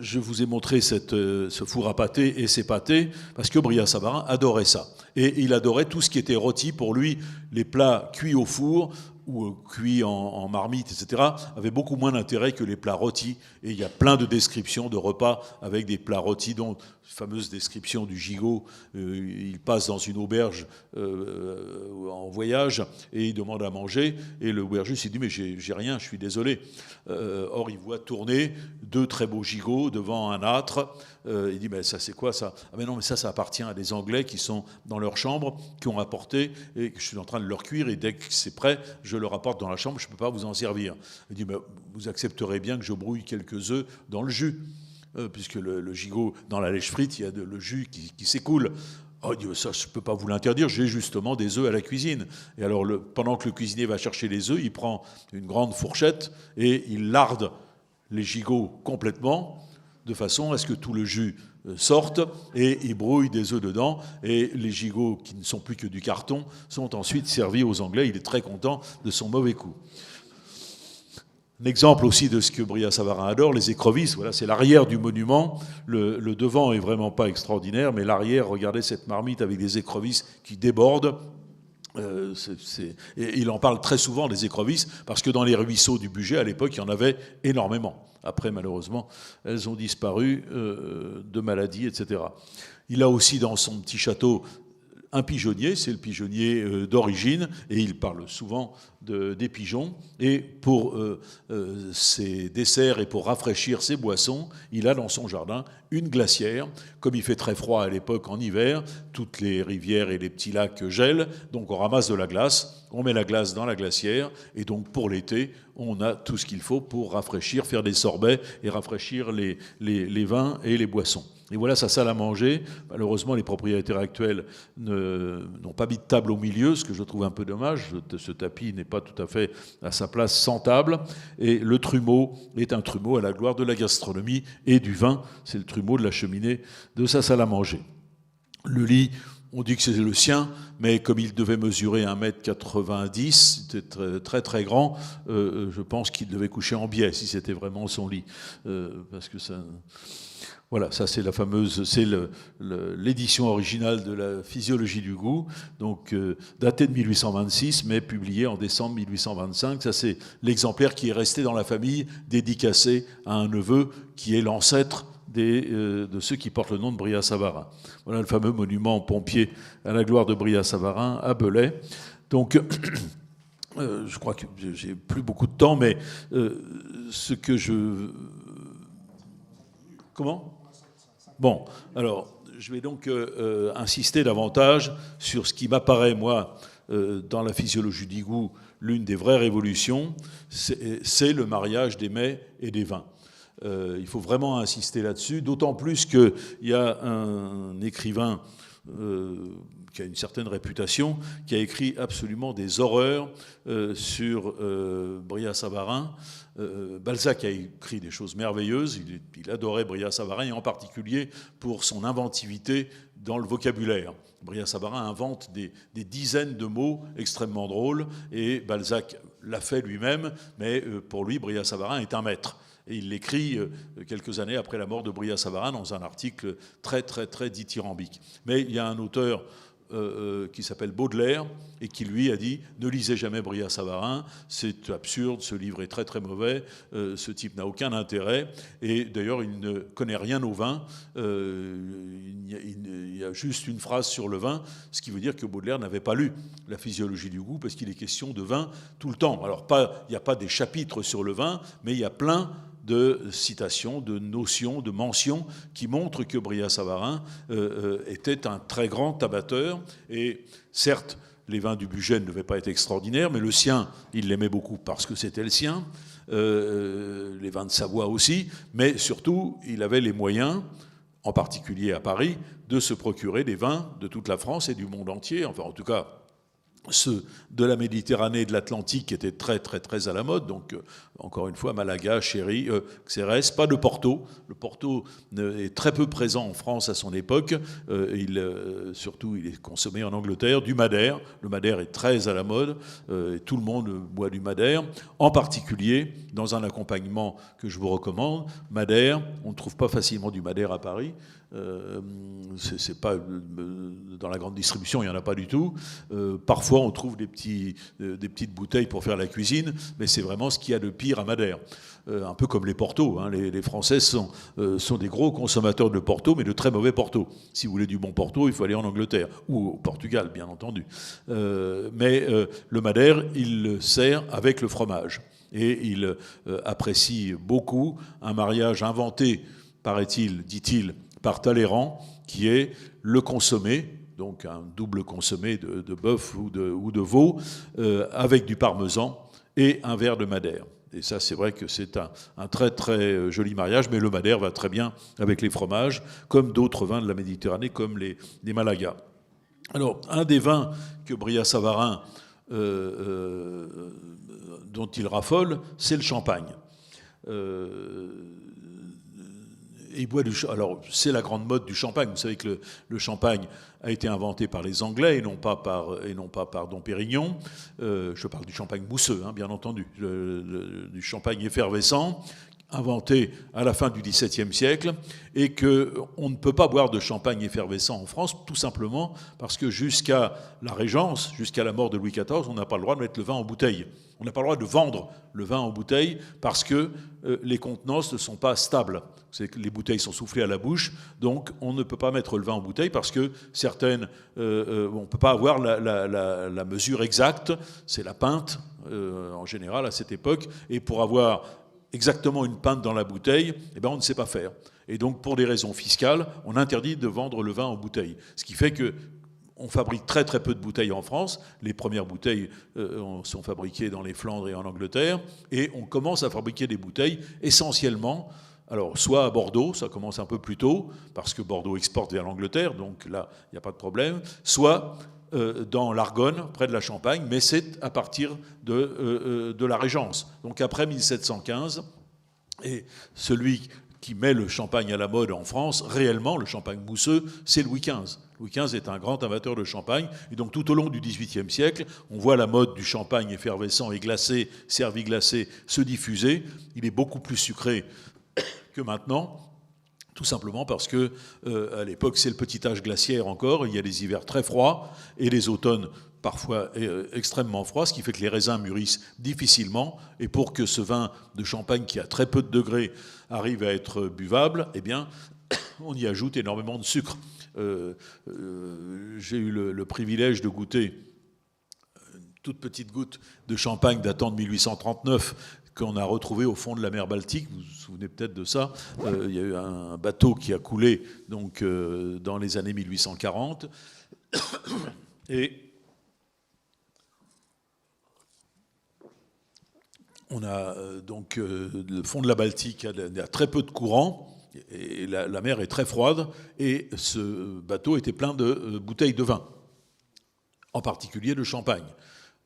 S3: je vous ai montré ce four à pâté et ces pâtés parce que Brillat-Savarin adorait ça. Et il adorait tout ce qui était rôti. Pour lui, les plats cuits au four ou cuits en marmite, etc., avaient beaucoup moins d'intérêt que les plats rôtis. Et il y a plein de descriptions de repas avec des plats rôtis, dont la fameuse description du gigot. Il passe dans une auberge en voyage et il demande à manger. Et le aubergiste, il dit « mais j'ai rien, je suis désolé ». Or, il voit tourner 2 très beaux gigots devant un âtre. Il dit « mais ça, c'est quoi ça ?»« Ah mais non, mais ça appartient à des Anglais qui sont dans leur chambre, qui ont apporté, et que je suis en train de leur cuire, et dès que c'est prêt, je le rapporte dans la chambre, je ne peux pas vous en servir. » Il dit « mais vous accepterez bien que je brouille quelques œufs dans le jus, puisque le gigot, dans la lèche frite, il y a le jus qui s'écoule. » Oh, il dit, ça, je ne peux pas vous l'interdire, j'ai justement des œufs à la cuisine. Et alors, pendant que le cuisinier va chercher les œufs, il prend une grande fourchette et il larde les gigots complètement, de façon à ce que tout le jus sorte, et il brouille des œufs dedans, et les gigots, qui ne sont plus que du carton, sont ensuite servis aux Anglais. Il est très content de son mauvais coup. Un exemple aussi de ce que Brillat-Savarin adore, les écrevisses. Voilà, c'est l'arrière du monument. Le devant est vraiment pas extraordinaire, mais l'arrière, regardez cette marmite avec des écrevisses qui débordent. Et il en parle très souvent, des écrevisses, parce que dans les ruisseaux du Bugey, à l'époque, il y en avait énormément. Après, malheureusement, elles ont disparu de maladies, etc. Il a aussi dans son petit château un pigeonnier, c'est le pigeonnier d'origine, et il parle souvent des pigeons. Et pour ses desserts et pour rafraîchir ses boissons, il a dans son jardin une glacière. Comme il fait très froid à l'époque en hiver, toutes les rivières et les petits lacs gèlent, donc on ramasse de la glace, on met la glace dans la glacière, et donc pour l'été, on a tout ce qu'il faut pour rafraîchir, faire des sorbets et rafraîchir les vins et les boissons. Et voilà sa salle à manger. Malheureusement, les propriétaires actuels n'ont pas mis de table au milieu, ce que je trouve un peu dommage. Ce tapis n'est pas tout à fait à sa place sans table. Et le trumeau est un trumeau à la gloire de la gastronomie et du vin. C'est le trumeau de la cheminée de sa salle à manger. Le lit, on dit que c'est le sien, mais comme il devait mesurer 1,90 m, c'était très, très très grand, je pense qu'il devait coucher en biais si c'était vraiment son lit. Parce que ça... Voilà, ça c'est la fameuse, c'est l'édition originale de la physiologie du goût, donc datée de 1826, mais publiée en décembre 1825. Ça c'est l'exemplaire qui est resté dans la famille, dédicacé à un neveu qui est l'ancêtre de ceux qui portent le nom de Brillat-Savarin. Voilà le fameux monument pompier à la gloire de Brillat-Savarin à Belay. Donc, je crois que j'ai plus beaucoup de temps, mais ce que je... Comment ? Bon, alors, je vais donc insister davantage sur ce qui m'apparaît, moi, dans la physiologie du goût, l'une des vraies révolutions, c'est le mariage des mets et des vins. Il faut vraiment insister là-dessus, d'autant plus qu'il y a un écrivain qui a une certaine réputation, qui a écrit absolument des horreurs sur Brillat-Savarin. Balzac a écrit des choses merveilleuses, il adorait Brillat-Savarin, et en particulier pour son inventivité dans le vocabulaire. Brillat-Savarin invente des dizaines de mots extrêmement drôles, et Balzac l'a fait lui-même, mais pour lui, Brillat-Savarin est un maître. Et il l'écrit quelques années après la mort de Brillat-Savarin dans un article très, très, très dithyrambique. Mais il y a un auteur qui s'appelle Baudelaire et qui lui a dit « Ne lisez jamais Brillat-Savarin, c'est absurde, ce livre est très très mauvais, ce type n'a aucun intérêt. » Et d'ailleurs, il ne connaît rien au vin, il y a juste une phrase sur le vin, ce qui veut dire que Baudelaire n'avait pas lu la physiologie du goût, parce qu'il est question de vin tout le temps. Alors, il n'y a pas des chapitres sur le vin, mais il y a plein de citations, de notions, de mentions qui montrent que Brillat-Savarin était un très grand amateur. Et certes, les vins du Bugey ne devaient pas être extraordinaires, mais le sien, il l'aimait beaucoup parce que c'était le sien. Les vins de Savoie aussi, mais surtout, il avait les moyens, en particulier à Paris, de se procurer des vins de toute la France et du monde entier, enfin en tout cas ceux de la Méditerranée et de l'Atlantique qui étaient très très très à la mode, donc encore une fois Malaga, Chéry, Xérès, pas de Porto. Le Porto est très peu présent en France à son époque, surtout il est consommé en Angleterre. Du Madère, le Madère est très à la mode, et tout le monde boit du Madère, en particulier dans un accompagnement que je vous recommande, Madère. On ne trouve pas facilement du Madère à Paris. C'est pas dans la grande distribution, il n'y en a pas du tout. Parfois on trouve des petites bouteilles pour faire la cuisine, mais c'est vraiment ce qu'il y a de pire à Madère. Un peu comme les Porto, hein. Les Français sont des gros consommateurs de Porto, mais de très mauvais Porto. Si vous voulez du bon Porto, il faut aller en Angleterre ou au Portugal, bien entendu. Mais le Madère, il le sert avec le fromage, et il apprécie beaucoup un mariage inventé, paraît-il, dit-il, par Talleyrand, qui est le consommé, donc un double consommé de bœuf ou de veau, avec du parmesan et un verre de Madère. Et ça, c'est vrai que c'est un très très joli mariage, mais le Madère va très bien avec les fromages, comme d'autres vins de la Méditerranée, comme les Malaga. Alors, un des vins que Brillat-Savarin, dont il raffole, c'est le champagne. Il boit alors, c'est la grande mode du champagne. Vous savez que le champagne a été inventé par les Anglais et non pas par Dom Pérignon. Je parle du champagne mousseux, hein, bien entendu, du champagne effervescent, inventé à la fin du XVIIe siècle, et qu'on ne peut pas boire de champagne effervescent en France, tout simplement parce que jusqu'à la Régence, jusqu'à la mort de Louis XIV, on n'a pas le droit de mettre le vin en bouteille. On n'a pas le droit de vendre le vin en bouteille parce que les contenances ne sont pas stables. C'est que les bouteilles sont soufflées à la bouche, donc on ne peut pas mettre le vin en bouteille parce que certaines, on ne peut pas avoir la mesure exacte, c'est la pinte en général à cette époque, et pour avoir exactement une pinte dans la bouteille, eh ben on ne sait pas faire. Et donc pour des raisons fiscales, on interdit de vendre le vin en bouteille. Ce qui fait que on fabrique très très peu de bouteilles en France. Les premières bouteilles sont fabriquées dans les Flandres et en Angleterre, et on commence à fabriquer des bouteilles essentiellement, alors soit à Bordeaux, ça commence un peu plus tôt, parce que Bordeaux exporte vers l'Angleterre, donc là, il n'y a pas de problème, soit dans l'Argonne, près de la Champagne, mais c'est à partir de la Régence. Donc après 1715, et celui qui met le champagne à la mode en France, réellement, le champagne mousseux, c'est Louis XV. Louis XV est un grand amateur de champagne, et donc tout au long du XVIIIe siècle, on voit la mode du champagne effervescent et glacé, servi glacé, se diffuser. Il est beaucoup plus sucré que maintenant, tout simplement parce que à l'époque, c'est le petit âge glaciaire encore, il y a des hivers très froids et des automnes parfois extrêmement froids, ce qui fait que les raisins mûrissent difficilement, et pour que ce vin de champagne qui a très peu de degrés arrive à être buvable, eh bien, on y ajoute énormément de sucre. J'ai eu le privilège de goûter une toute petite goutte de champagne datant de 1839 qu'on a retrouvé au fond de la mer Baltique. Vous vous souvenez peut-être de ça. Il y a eu un bateau qui a coulé donc, dans les années 1840. Et on a donc le fond de la Baltique a très peu de courant, et la mer est très froide, et ce bateau était plein de bouteilles de vin, en particulier de champagne,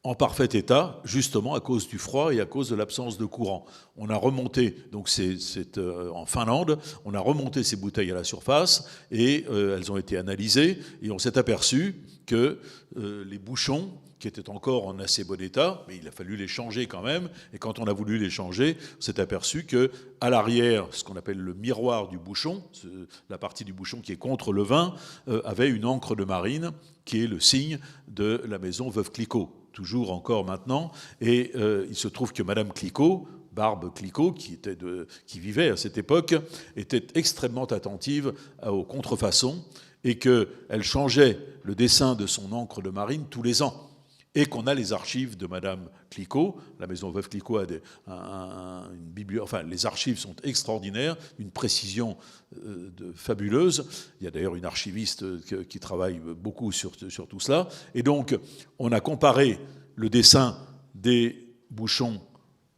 S3: en parfait état, justement à cause du froid et à cause de l'absence de courant. On a remonté, donc c'est en Finlande, on a remonté ces bouteilles à la surface, et elles ont été analysées, et on s'est aperçu que les bouchons qui étaient encore en assez bon état, mais il a fallu les changer quand même. Et quand on a voulu les changer, on s'est aperçu qu'à l'arrière, ce qu'on appelle le miroir du bouchon, la partie du bouchon qui est contre le vin, avait une encre de marine qui est le signe de la maison Veuve Clicquot, toujours encore maintenant. Et il se trouve que Madame Clicquot, Barbe Clicquot, qui vivait à cette époque, était extrêmement attentive aux contrefaçons et qu'elle changeait le dessin de son encre de marine tous les ans. Et qu'on a les archives de Madame Clicquot. La maison Veuve Clicquot a une bibliothèque. Enfin, les archives sont extraordinaires, une précision fabuleuse. Il y a d'ailleurs une archiviste qui travaille beaucoup sur tout cela. Et donc, on a comparé le dessin des bouchons,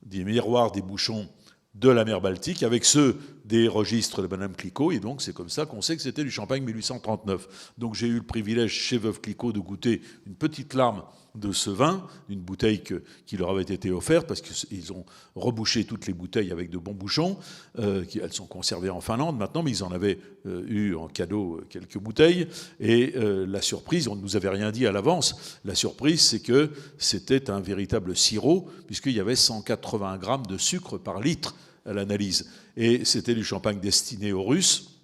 S3: des miroirs des bouchons de la mer Baltique avec ceux des registres de Madame Clicquot, et donc c'est comme ça qu'on sait que c'était du champagne 1839. Donc j'ai eu le privilège chez Veuve Clicquot de goûter une petite larme de ce vin, une bouteille qui leur avait été offerte, parce qu'ils ont rebouché toutes les bouteilles avec de bons bouchons, elles sont conservées en Finlande maintenant, mais ils en avaient eu en cadeau quelques bouteilles, et la surprise, on ne nous avait rien dit à l'avance, la surprise c'est que c'était un véritable sirop, puisqu'il y avait 180 grammes de sucre par litre à l'analyse. Et c'était du champagne destiné aux Russes.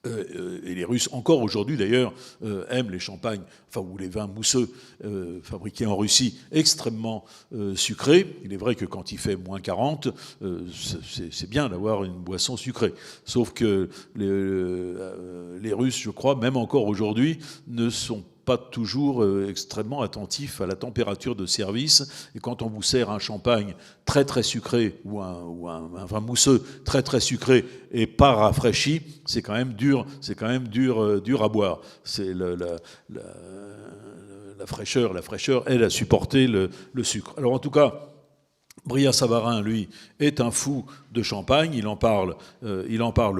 S3: Et les Russes, encore aujourd'hui d'ailleurs, aiment les champagnes, ou les vins mousseux fabriqués en Russie, extrêmement sucrés. Il est vrai que quand il fait moins 40, c'est bien d'avoir une boisson sucrée. Sauf que les Russes, je crois, même encore aujourd'hui, ne sont pas toujours extrêmement attentif à la température de service. Et quand on vous sert un champagne très très sucré ou un vin mousseux très très sucré et pas rafraîchi, c'est quand même dur à boire. C'est la fraîcheur aide à supporter le sucre. Alors en tout cas, Brillat-Savarin, lui, est un fou de champagne, il en parle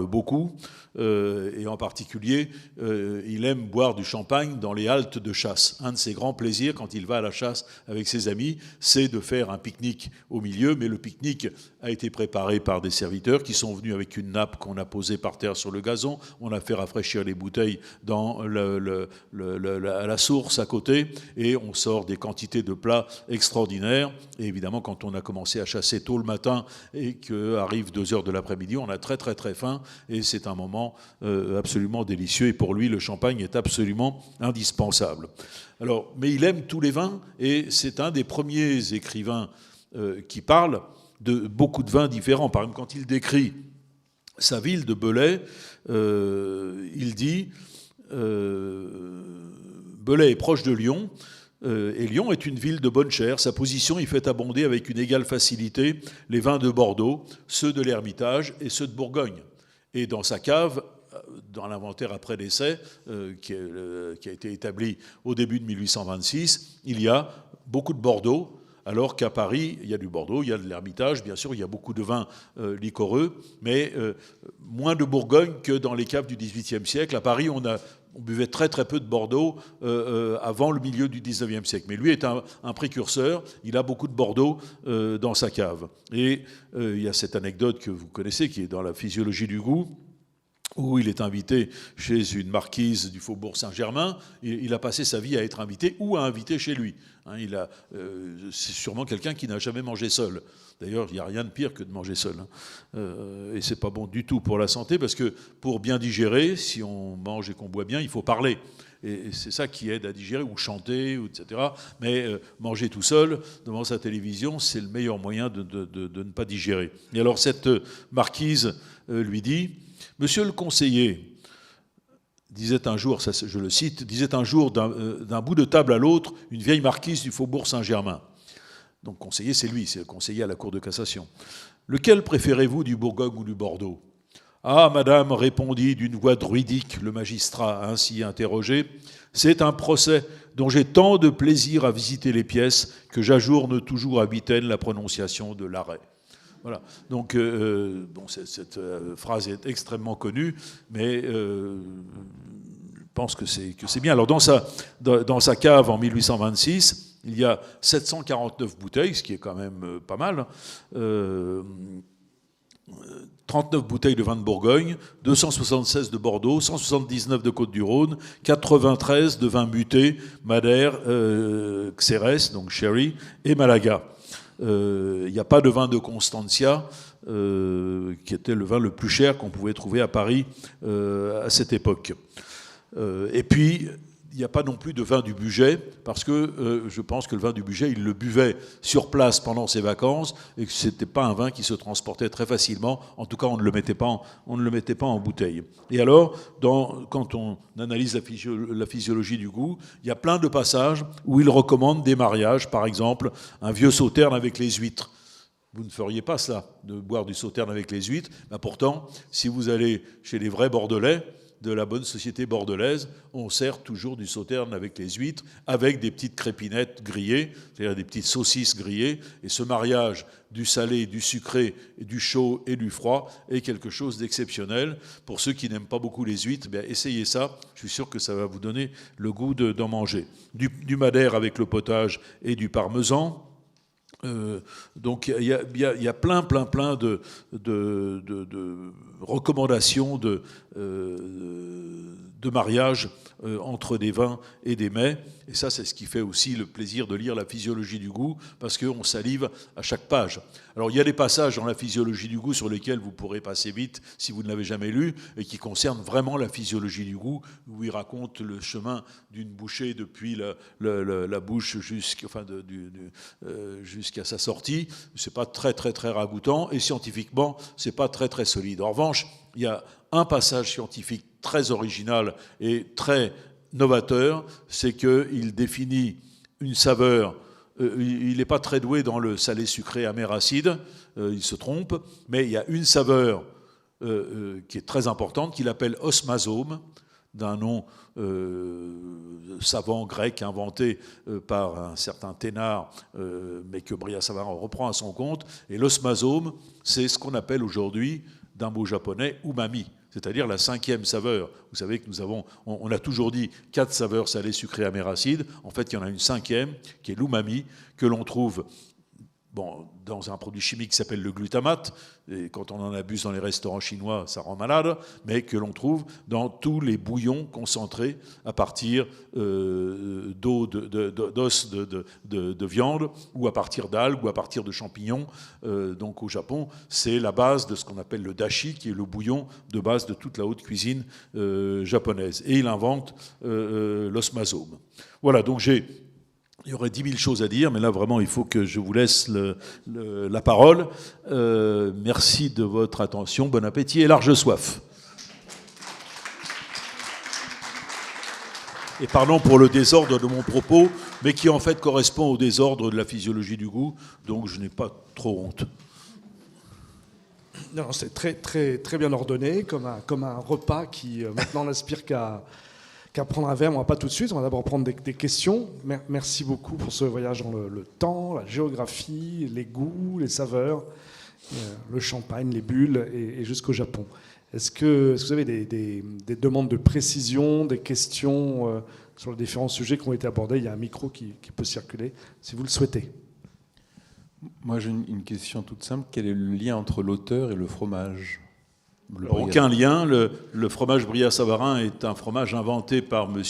S3: beaucoup, et en particulier, il aime boire du champagne dans les haltes de chasse. Un de ses grands plaisirs, quand il va à la chasse avec ses amis, c'est de faire un pique-nique au milieu, mais le pique-nique a été préparé par des serviteurs qui sont venus avec une nappe qu'on a posée par terre sur le gazon, on a fait rafraîchir les bouteilles dans la source à côté, et on sort des quantités de plats extraordinaires. Et évidemment, quand on a commencé à chasser tôt le matin et qu'arrive 2 heures de l'après-midi, on a très très très faim, et c'est un moment absolument délicieux, et pour lui le champagne est absolument indispensable. Alors, mais il aime tous les vins, et c'est un des premiers écrivains qui parle de beaucoup de vins différents. Par exemple, quand il décrit sa ville de Belay, il dit Belay est proche de Lyon, et Lyon est une ville de bonne chère. Sa position y fait abonder avec une égale facilité les vins de Bordeaux, ceux de l'Ermitage et ceux de Bourgogne. Et dans sa cave, dans l'inventaire après décès, qui a été établi au début de 1826, il y a beaucoup de Bordeaux, alors qu'à Paris, il y a du Bordeaux, il y a de l'Ermitage, bien sûr, il y a beaucoup de vins liquoreux, mais moins de Bourgogne que dans les caves du XVIIIe siècle. À Paris, on buvait très très peu de Bordeaux avant le milieu du XIXe siècle. Mais lui est un précurseur, il a beaucoup de Bordeaux dans sa cave. Et il y a cette anecdote que vous connaissez, qui est dans la physiologie du goût, où il est invité chez une marquise du Faubourg Saint-Germain. Il a passé sa vie à être invité ou à inviter chez lui. C'est sûrement quelqu'un qui n'a jamais mangé seul. D'ailleurs, il n'y a rien de pire que de manger seul. Et c'est pas bon du tout pour la santé, parce que pour bien digérer, si on mange et qu'on boit bien, il faut parler. Et c'est ça qui aide à digérer, ou chanter, etc. Mais manger tout seul devant sa télévision, c'est le meilleur moyen de ne pas digérer. Et alors cette marquise lui dit « Monsieur le conseiller », disait un jour, je le cite, disait un jour d'un bout de table à l'autre une vieille marquise du Faubourg Saint-Germain. Donc conseiller, c'est lui, c'est le conseiller à la Cour de cassation. « Lequel préférez-vous, du Bourgogne ou du Bordeaux ?»« Ah, madame, répondit d'une voix druidique le magistrat ainsi interrogé, c'est un procès dont j'ai tant de plaisir à visiter les pièces que j'ajourne toujours à Bitaine la prononciation de l'arrêt. » Voilà. Donc, cette phrase est extrêmement connue, mais je pense que c'est bien. Alors, dans sa cave en 1826, il y a 749 bouteilles, ce qui est quand même pas mal. 39 bouteilles de vin de Bourgogne, 276 de Bordeaux, 179 de Côte-du-Rhône, 93 de vin muté, Madère, Xérès, donc Sherry, et Malaga. Il n'y a pas de vin de Constantia, qui était le vin le plus cher qu'on pouvait trouver à Paris à cette époque. Et puis, il n'y a pas non plus de vin du Bugey, parce que je pense que le vin du Bugey, il le buvait sur place pendant ses vacances, et que ce n'était pas un vin qui se transportait très facilement. En tout cas, on ne le mettait pas en bouteille. Et alors, quand on analyse la physiologie du goût, il y a plein de passages où il recommande des mariages, par exemple, un vieux sauterne avec les huîtres. Vous ne feriez pas ça, de boire du sauterne avec les huîtres. Ben pourtant, si vous allez chez les vrais Bordelais, de la bonne société bordelaise, on sert toujours du sauterne avec les huîtres, avec des petites crépinettes grillées, c'est-à-dire des petites saucisses grillées. Et ce mariage du salé, du sucré, du chaud et du froid est quelque chose d'exceptionnel. Pour ceux qui n'aiment pas beaucoup les huîtres, bien, essayez ça. Je suis sûr que ça va vous donner le goût d'en manger. Du madère avec le potage et du parmesan. Donc il y a plein de recommandations de mariage entre des vins et des mets. Et ça, c'est ce qui fait aussi le plaisir de lire la physiologie du goût, parce qu'on salive à chaque page. Alors, il y a des passages dans la physiologie du goût sur lesquels vous pourrez passer vite si vous ne l'avez jamais lu, et qui concernent vraiment la physiologie du goût, où il raconte le chemin d'une bouchée depuis la bouche jusqu'à sa sortie. C'est pas très ragoûtant, et scientifiquement, c'est pas très solide. En revanche, il y a un passage scientifique très original et très novateur, c'est qu'il définit une saveur. Il n'est pas très doué dans le salé, sucré, amer, acide, il se trompe, mais il y a une saveur qui est très importante, qu'il appelle osmazome, d'un nom savant grec inventé par un certain Thénard, mais que Brillat-Savarin reprend à son compte. Et l'osmazome, c'est ce qu'on appelle aujourd'hui, d'un mot japonais, umami, c'est-à-dire la 5e saveur. Vous savez que on a toujours dit 4 saveurs salées, sucrées, amères, acides. En fait, il y en a une 5e, qui est l'umami, que l'on trouve dans un produit chimique qui s'appelle le glutamate, et quand on en abuse dans les restaurants chinois, ça rend malade, mais que l'on trouve dans tous les bouillons concentrés à partir d'os de viande, ou à partir d'algues, ou à partir de champignons. Donc au Japon, c'est la base de ce qu'on appelle le dashi, qui est le bouillon de base de toute la haute cuisine japonaise. Et il invente l'osmazome. Voilà, donc il y aurait 10 000 choses à dire, mais là, vraiment, il faut que je vous laisse la parole. Merci de votre attention. Bon appétit et large soif. Et pardon pour le désordre de mon propos, mais qui, en fait, correspond au désordre de la physiologie du goût, donc je n'ai pas trop honte.
S2: Non, c'est très bien ordonné, comme un repas qui maintenant n'aspire qu'à prendre un verre. On va pas tout de suite, on va d'abord prendre des questions. Merci beaucoup pour ce voyage dans le temps, la géographie, les goûts, les saveurs, le champagne, les bulles et jusqu'au Japon. Est-ce que vous avez des demandes de précision, des questions sur les différents sujets qui ont été abordés? Il y a un micro qui peut circuler, si vous le souhaitez.
S1: Moi, j'ai une question toute simple. Quel est le lien entre l'auteur et le fromage ?
S3: Aucun lien. Le fromage Brillat-Savarin est un fromage inventé par M.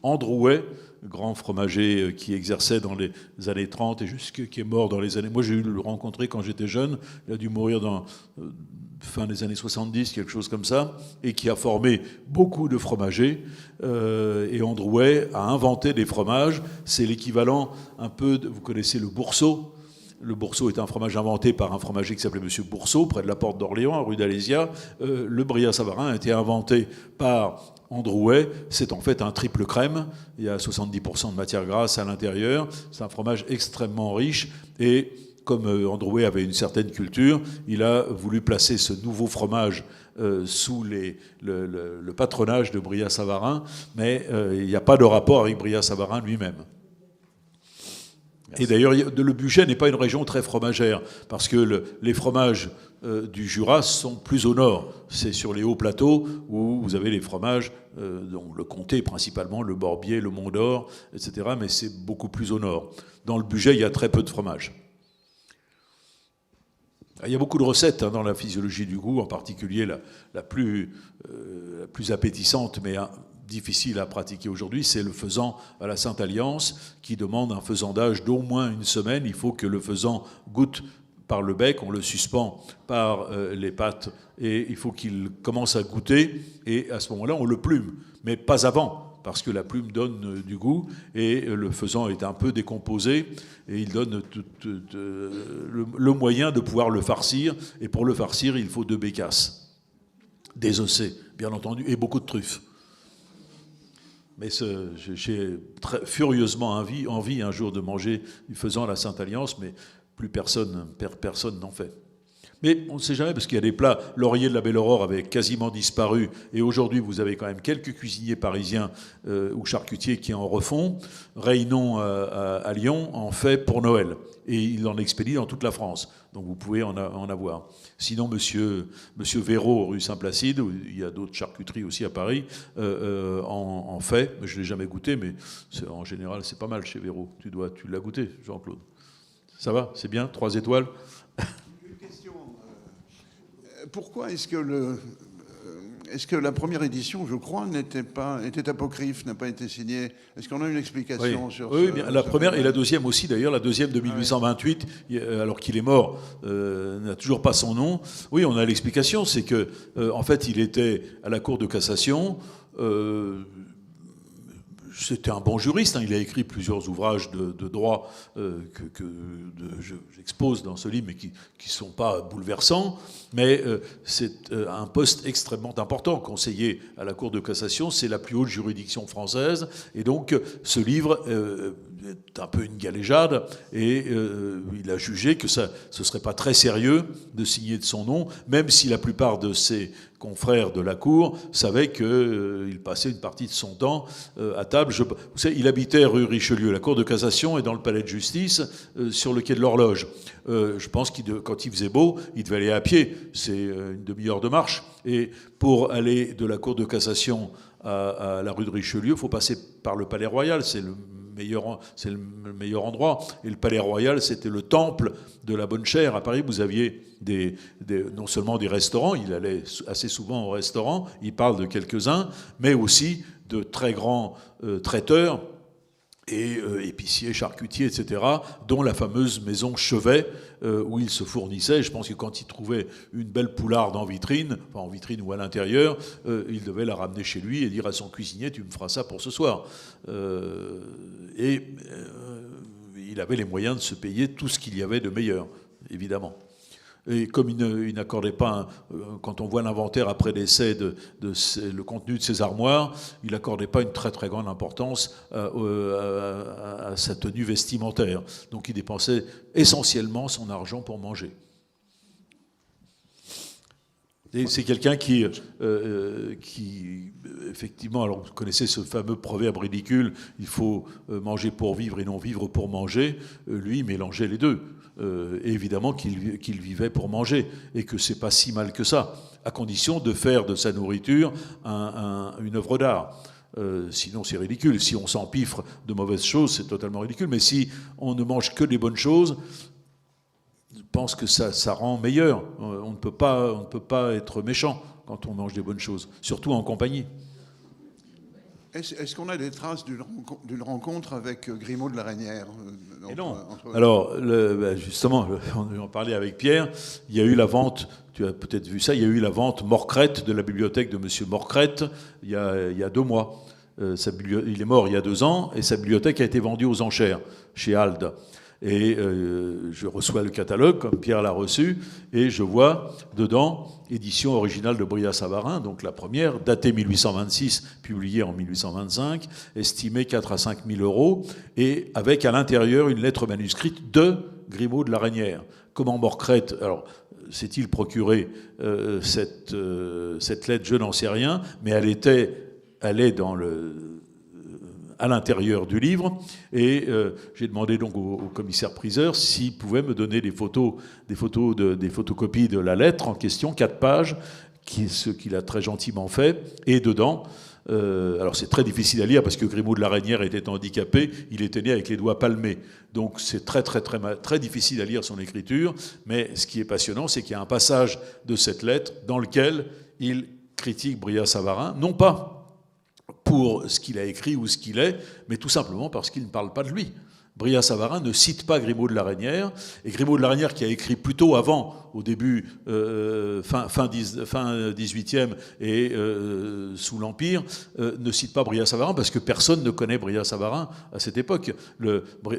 S3: Androuet, grand fromager qui exerçait dans les années 30 et qui est mort dans les années... Moi, j'ai eu le rencontrer quand j'étais jeune. Il a dû mourir dans fin des années 70, quelque chose comme ça, et qui a formé beaucoup de fromagers. Et Androuet a inventé des fromages. C'est l'équivalent un peu... Vous connaissez le bourseau ? Le bourseau est un fromage inventé par un fromager qui s'appelait M. Bourseau, près de la porte d'Orléans, rue d'Alésia. Le Brillat-Savarin a été inventé par Androuet. C'est en fait un triple crème. Il y a 70% de matière grasse à l'intérieur. C'est un fromage extrêmement riche. Et comme Androuet avait une certaine culture, il a voulu placer ce nouveau fromage sous le patronage de Brillat-Savarin. Mais il n'y a pas de rapport avec Brillat-Savarin lui-même. Et d'ailleurs, le Bugey n'est pas une région très fromagère, parce que les fromages du Jura sont plus au nord. C'est sur les hauts plateaux où vous avez les fromages, donc le comté principalement, le Morbier, le Mont d'Or, etc., mais c'est beaucoup plus au nord. Dans le Bugey, il y a très peu de fromages. Il y a beaucoup de recettes dans la physiologie du goût, en particulier la plus appétissante, mais difficile à pratiquer aujourd'hui, c'est le faisan à la Sainte-Alliance, qui demande un faisandage d'au moins une semaine. Il faut que le faisan goûte par le bec, on le suspend par les pattes, et il faut qu'il commence à goûter, et à ce moment-là, on le plume, mais pas avant, parce que la plume donne du goût, et le faisan est un peu décomposé, et il donne le moyen de pouvoir le farcir, et pour le farcir, il faut 2 bécasses, désossées, bien entendu, et beaucoup de truffes. Mais j'ai furieusement envie un jour de manger du faisan à la Sainte-Alliance, mais plus personne n'en fait. Mais on ne sait jamais, parce qu'il y a des plats. Laurier de la Belle Aurore avait quasiment disparu, et aujourd'hui vous avez quand même quelques cuisiniers parisiens ou charcutiers qui en refont. Reynon à Lyon en fait pour Noël, et il en expédie dans toute la France. Donc vous pouvez en avoir. Sinon, monsieur Véraud, rue Saint-Placide, où il y a d'autres charcuteries aussi à Paris, en fait. Je ne l'ai jamais goûté, mais en général, c'est pas mal chez Véraud. Tu l'as goûté, Jean-Claude? Ça va? C'est bien? 3 étoiles?
S4: Une question. Pourquoi est-ce que la première édition, je crois, était apocryphe, n'a pas été signée? Est-ce qu'on a une explication sur ça?
S3: Oui, bien, la première et la deuxième aussi, d'ailleurs. La deuxième de 1828, alors qu'il est mort, n'a toujours pas son nom. Oui, on a l'explication, c'est que, en fait, il était à la Cour de cassation. C'était un bon juriste, il a écrit plusieurs ouvrages de droit que j'expose dans ce livre, mais qui ne sont pas bouleversants. Mais c'est un poste extrêmement important. Conseiller à la Cour de cassation, c'est la plus haute juridiction française. Et donc, ce livre est un peu une galéjade. Et il a jugé que ce ne serait pas très sérieux de signer de son nom, même si la plupart de ses confrère de la Cour savait qu'il passait une partie de son temps à table. Vous savez, il habitait rue Richelieu. La Cour de cassation est dans le palais de justice, sur le quai de l'Horloge. Je pense que quand il faisait beau, il devait aller à pied. C'est une demi-heure de marche. Et pour aller de la Cour de cassation à la rue de Richelieu, il faut passer par le Palais Royal. C'est le meilleur endroit. Et le Palais Royal, c'était le temple de la bonne chère. À Paris, vous aviez non seulement des restaurants, il allait assez souvent au restaurant, il parle de quelques-uns, mais aussi de très grands traiteurs et épiciers, charcutiers, etc., dont la fameuse maison Chevet, où il se fournissait. Je pense que quand il trouvait une belle poularde en vitrine ou à l'intérieur, il devait la ramener chez lui et dire à son cuisinier, tu me feras ça pour ce soir. Il avait les moyens de se payer tout ce qu'il y avait de meilleur, évidemment. Et comme il n'accordait pas, quand on voit l'inventaire après décès le contenu de ses armoires, il n'accordait pas une très très grande importance à sa tenue vestimentaire. Donc il dépensait essentiellement son argent pour manger. Et c'est quelqu'un qui, effectivement, alors vous connaissez ce fameux proverbe ridicule, il faut manger pour vivre et non vivre pour manger. Lui, il mélangeait les deux. Et évidemment qu'il vivait pour manger, et que c'est pas si mal que ça, à condition de faire de sa nourriture une œuvre d'art. Sinon c'est ridicule. Si on s'empiffre de mauvaises choses, c'est totalement ridicule. Mais si on ne mange que des bonnes choses, je pense que ça rend meilleur. On ne peut pas être méchant quand on mange des bonnes choses, surtout en compagnie.
S4: Est-ce qu'on a des traces d'une rencontre avec Grimaud de la Reynière?
S3: Non. Alors, justement, on en parlait avec Pierre, il y a eu la vente, tu as peut-être vu ça, il y a eu la vente Morcrette de la bibliothèque de M. Morcrette il y a 2 mois. Il est mort il y a 2 ans, et sa bibliothèque a été vendue aux enchères chez Alde. Et je reçois le catalogue, comme Pierre l'a reçu, et je vois dedans édition originale de Brillat-Savarin, donc la première, datée 1826, publiée en 1825, estimée 4 à 5 000 euros, et avec à l'intérieur une lettre manuscrite de Grimaud de la Reynière. Comment Morcrette, alors s'est-il procuré cette lettre? Je n'en sais rien, mais elle est à l'intérieur du livre, et j'ai demandé donc au commissaire-priseur s'il pouvait me donner des photocopies de la lettre en question, 4 pages, ce qu'il a très gentiment fait. Et dedans, alors c'est très difficile à lire parce que Grimaud de la Reynière était handicapé, il était né avec les doigts palmés. Donc c'est très difficile à lire son écriture, mais ce qui est passionnant, c'est qu'il y a un passage de cette lettre dans lequel il critique Brillat-Savarin, non pas pour ce qu'il a écrit ou ce qu'il est, mais tout simplement parce qu'il ne parle pas de lui. Brillat-Savarin ne cite pas Grimaud de la Reynière, et Grimaud de la Reynière, qui a écrit plutôt avant, au début, fin 18e et sous l'Empire, ne cite pas Brillat-Savarin parce que personne ne connaît Brillat-Savarin à cette époque,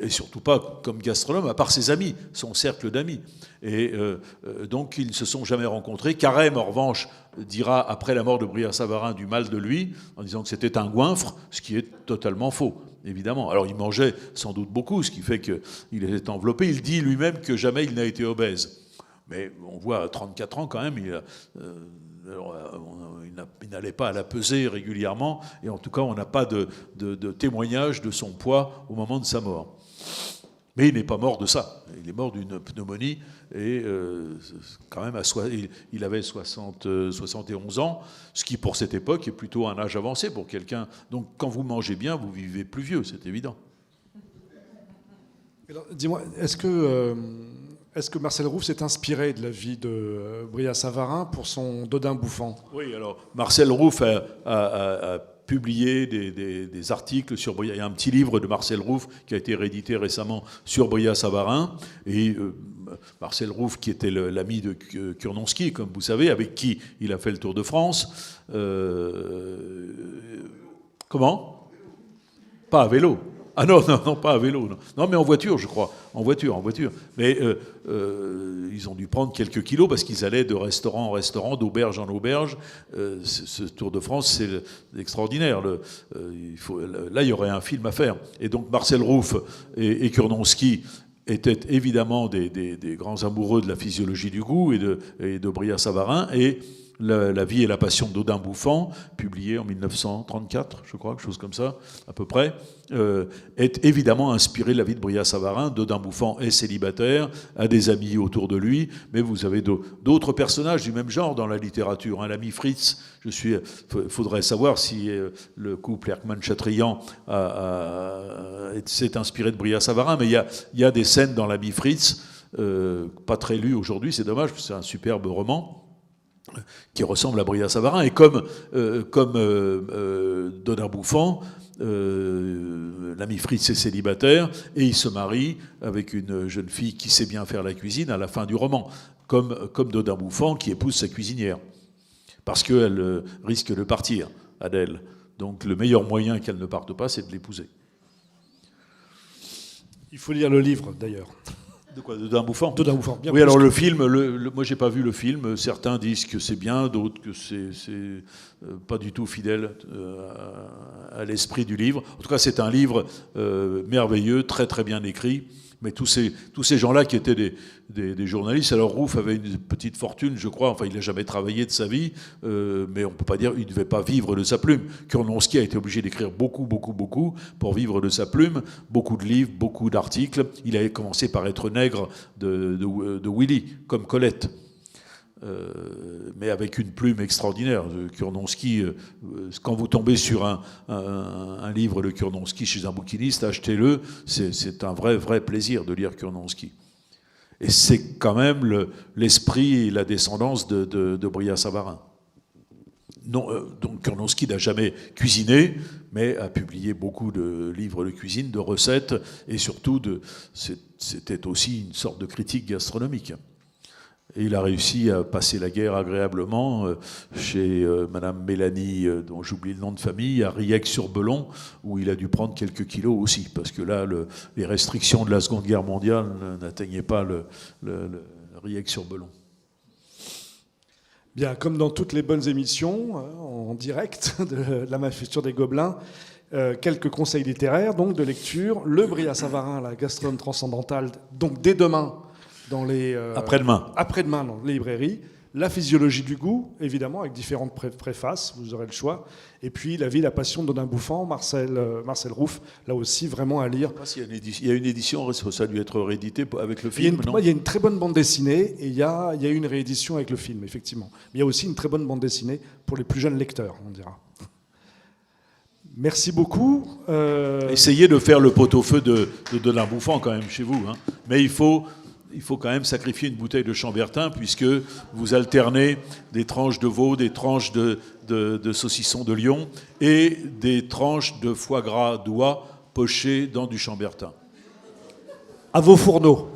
S3: et surtout pas comme gastronome, à part ses amis, son cercle d'amis. Et donc ils ne se sont jamais rencontrés. Carême, en revanche, dira après la mort de Brillat-Savarin du mal de lui, en disant que c'était un goinfre, ce qui est totalement faux. Évidemment. Alors il mangeait sans doute beaucoup, ce qui fait qu'il était enveloppé. Il dit lui-même que jamais il n'a été obèse. Mais on voit à 34 ans quand même, il n'allait pas à la pesée régulièrement, et en tout cas on n'a pas de témoignage de son poids au moment de sa mort. Mais il n'est pas mort de ça. Il est mort d'une pneumonie et quand même il avait 71 ans, ce qui pour cette époque est plutôt un âge avancé pour quelqu'un. Donc quand vous mangez bien, vous vivez plus vieux, c'est évident.
S2: Alors, dis-moi, est-ce que Marcel Rouff s'est inspiré de la vie de Brillat-Savarin pour son Dodin bouffant ?
S3: Oui, alors Marcel Rouff a publié des articles sur Brillat. Il y a un petit livre de Marcel Rouff qui a été réédité récemment sur Brillat-Savarin. Et Marcel Rouff, qui était l'ami de Kurnonski, comme vous savez, avec qui il a fait le Tour de France. Comment ? Pas à vélo. Ah non, pas à vélo. Non, mais en voiture, je crois. En voiture. Mais ils ont dû prendre quelques kilos parce qu'ils allaient de restaurant en restaurant, d'auberge en auberge. Ce Tour de France, c'est extraordinaire. Là, il y aurait un film à faire. Et donc, Marcel Rouff et Kurnonski étaient évidemment des grands amoureux de la physiologie du goût et de Brillat-Savarin. Et La vie et la passion de Dodin bouffant, publié en 1934, je crois, quelque chose comme ça, à peu près, est évidemment inspiré de la vie de Brillat-Savarin. Dodin bouffant est célibataire, a des amis autour de lui, mais vous avez d'autres personnages du même genre dans la littérature. Hein. L'ami Fritz, faudrait savoir si le couple Erckmann-Chatrian s'est inspiré de Brillat-Savarin, mais il y a des scènes dans l'ami Fritz, pas très lues aujourd'hui, c'est dommage, parce que c'est un superbe roman, qui ressemble à Brillat-Savarin, et comme Dodin bouffant, l'ami Fritz est célibataire, et il se marie avec une jeune fille qui sait bien faire la cuisine à la fin du roman, comme Dodin bouffant qui épouse sa cuisinière, parce qu'elle risque de partir, Adèle. Donc le meilleur moyen qu'elle ne parte pas, c'est de l'épouser.
S2: Il faut lire le livre, d'ailleurs.
S3: De quoi ? Dodin bouffant ?
S2: Dodin bouffant, bien.
S3: Oui, alors le film, moi j'ai pas vu le film, certains disent que c'est bien, d'autres que c'est pas du tout fidèle à l'esprit du livre. En tout cas, c'est un livre merveilleux, très très bien écrit. Mais tous ces gens-là qui étaient des journalistes, alors Rouff avait une petite fortune, je crois, enfin il n'a jamais travaillé de sa vie, mais on ne peut pas dire qu'il ne devait pas vivre de sa plume. Kurnonski a été obligé d'écrire beaucoup pour vivre de sa plume, beaucoup de livres, beaucoup d'articles. Il avait commencé par être nègre de Willy, comme Colette. Mais avec une plume extraordinaire. Kurnonski, quand vous tombez sur un livre de Kurnonski chez un bouquiniste, achetez-le, c'est un vrai plaisir de lire Kurnonski. Et c'est quand même l'esprit et la descendance de Brillat-Savarin. Donc Kurnonski n'a jamais cuisiné, mais a publié beaucoup de livres de cuisine, de recettes, et surtout, c'était aussi une sorte de critique gastronomique. Et il a réussi à passer la guerre agréablement chez Madame Mélanie, dont j'oublie le nom de famille, à Riec-sur-Belon, où il a dû prendre quelques kilos aussi, parce que là, les restrictions de la Seconde Guerre mondiale n'atteignaient pas le Riec-sur-Belon.
S2: Bien, comme dans toutes les bonnes émissions, en direct de la Manufacture des Gobelins, quelques conseils littéraires, donc de lecture. Le Brillat-Savarin, la gastronome transcendantale, donc dès demain, après-demain dans les librairies. La physiologie du goût, évidemment, avec différentes préfaces, vous aurez le choix. Et puis La vie, la passion de Dodin Bouffant, Marcel Rouff, là aussi vraiment à lire.
S3: Il y a une édition, ça a dû être réédité avec le film, non ?
S2: Il y a une très bonne bande dessinée et il y a une réédition avec le film, effectivement. Mais il y a aussi une très bonne bande dessinée pour les plus jeunes lecteurs, on dira. Merci beaucoup.
S3: Essayez de faire le pot-au-feu de Dodin Bouffant quand même chez vous. Hein. Mais il faut quand même sacrifier une bouteille de Chambertin puisque vous alternez des tranches de veau, des tranches de saucisson de Lyon et des tranches de foie gras d'oie pochées dans du Chambertin.
S2: À vos fourneaux.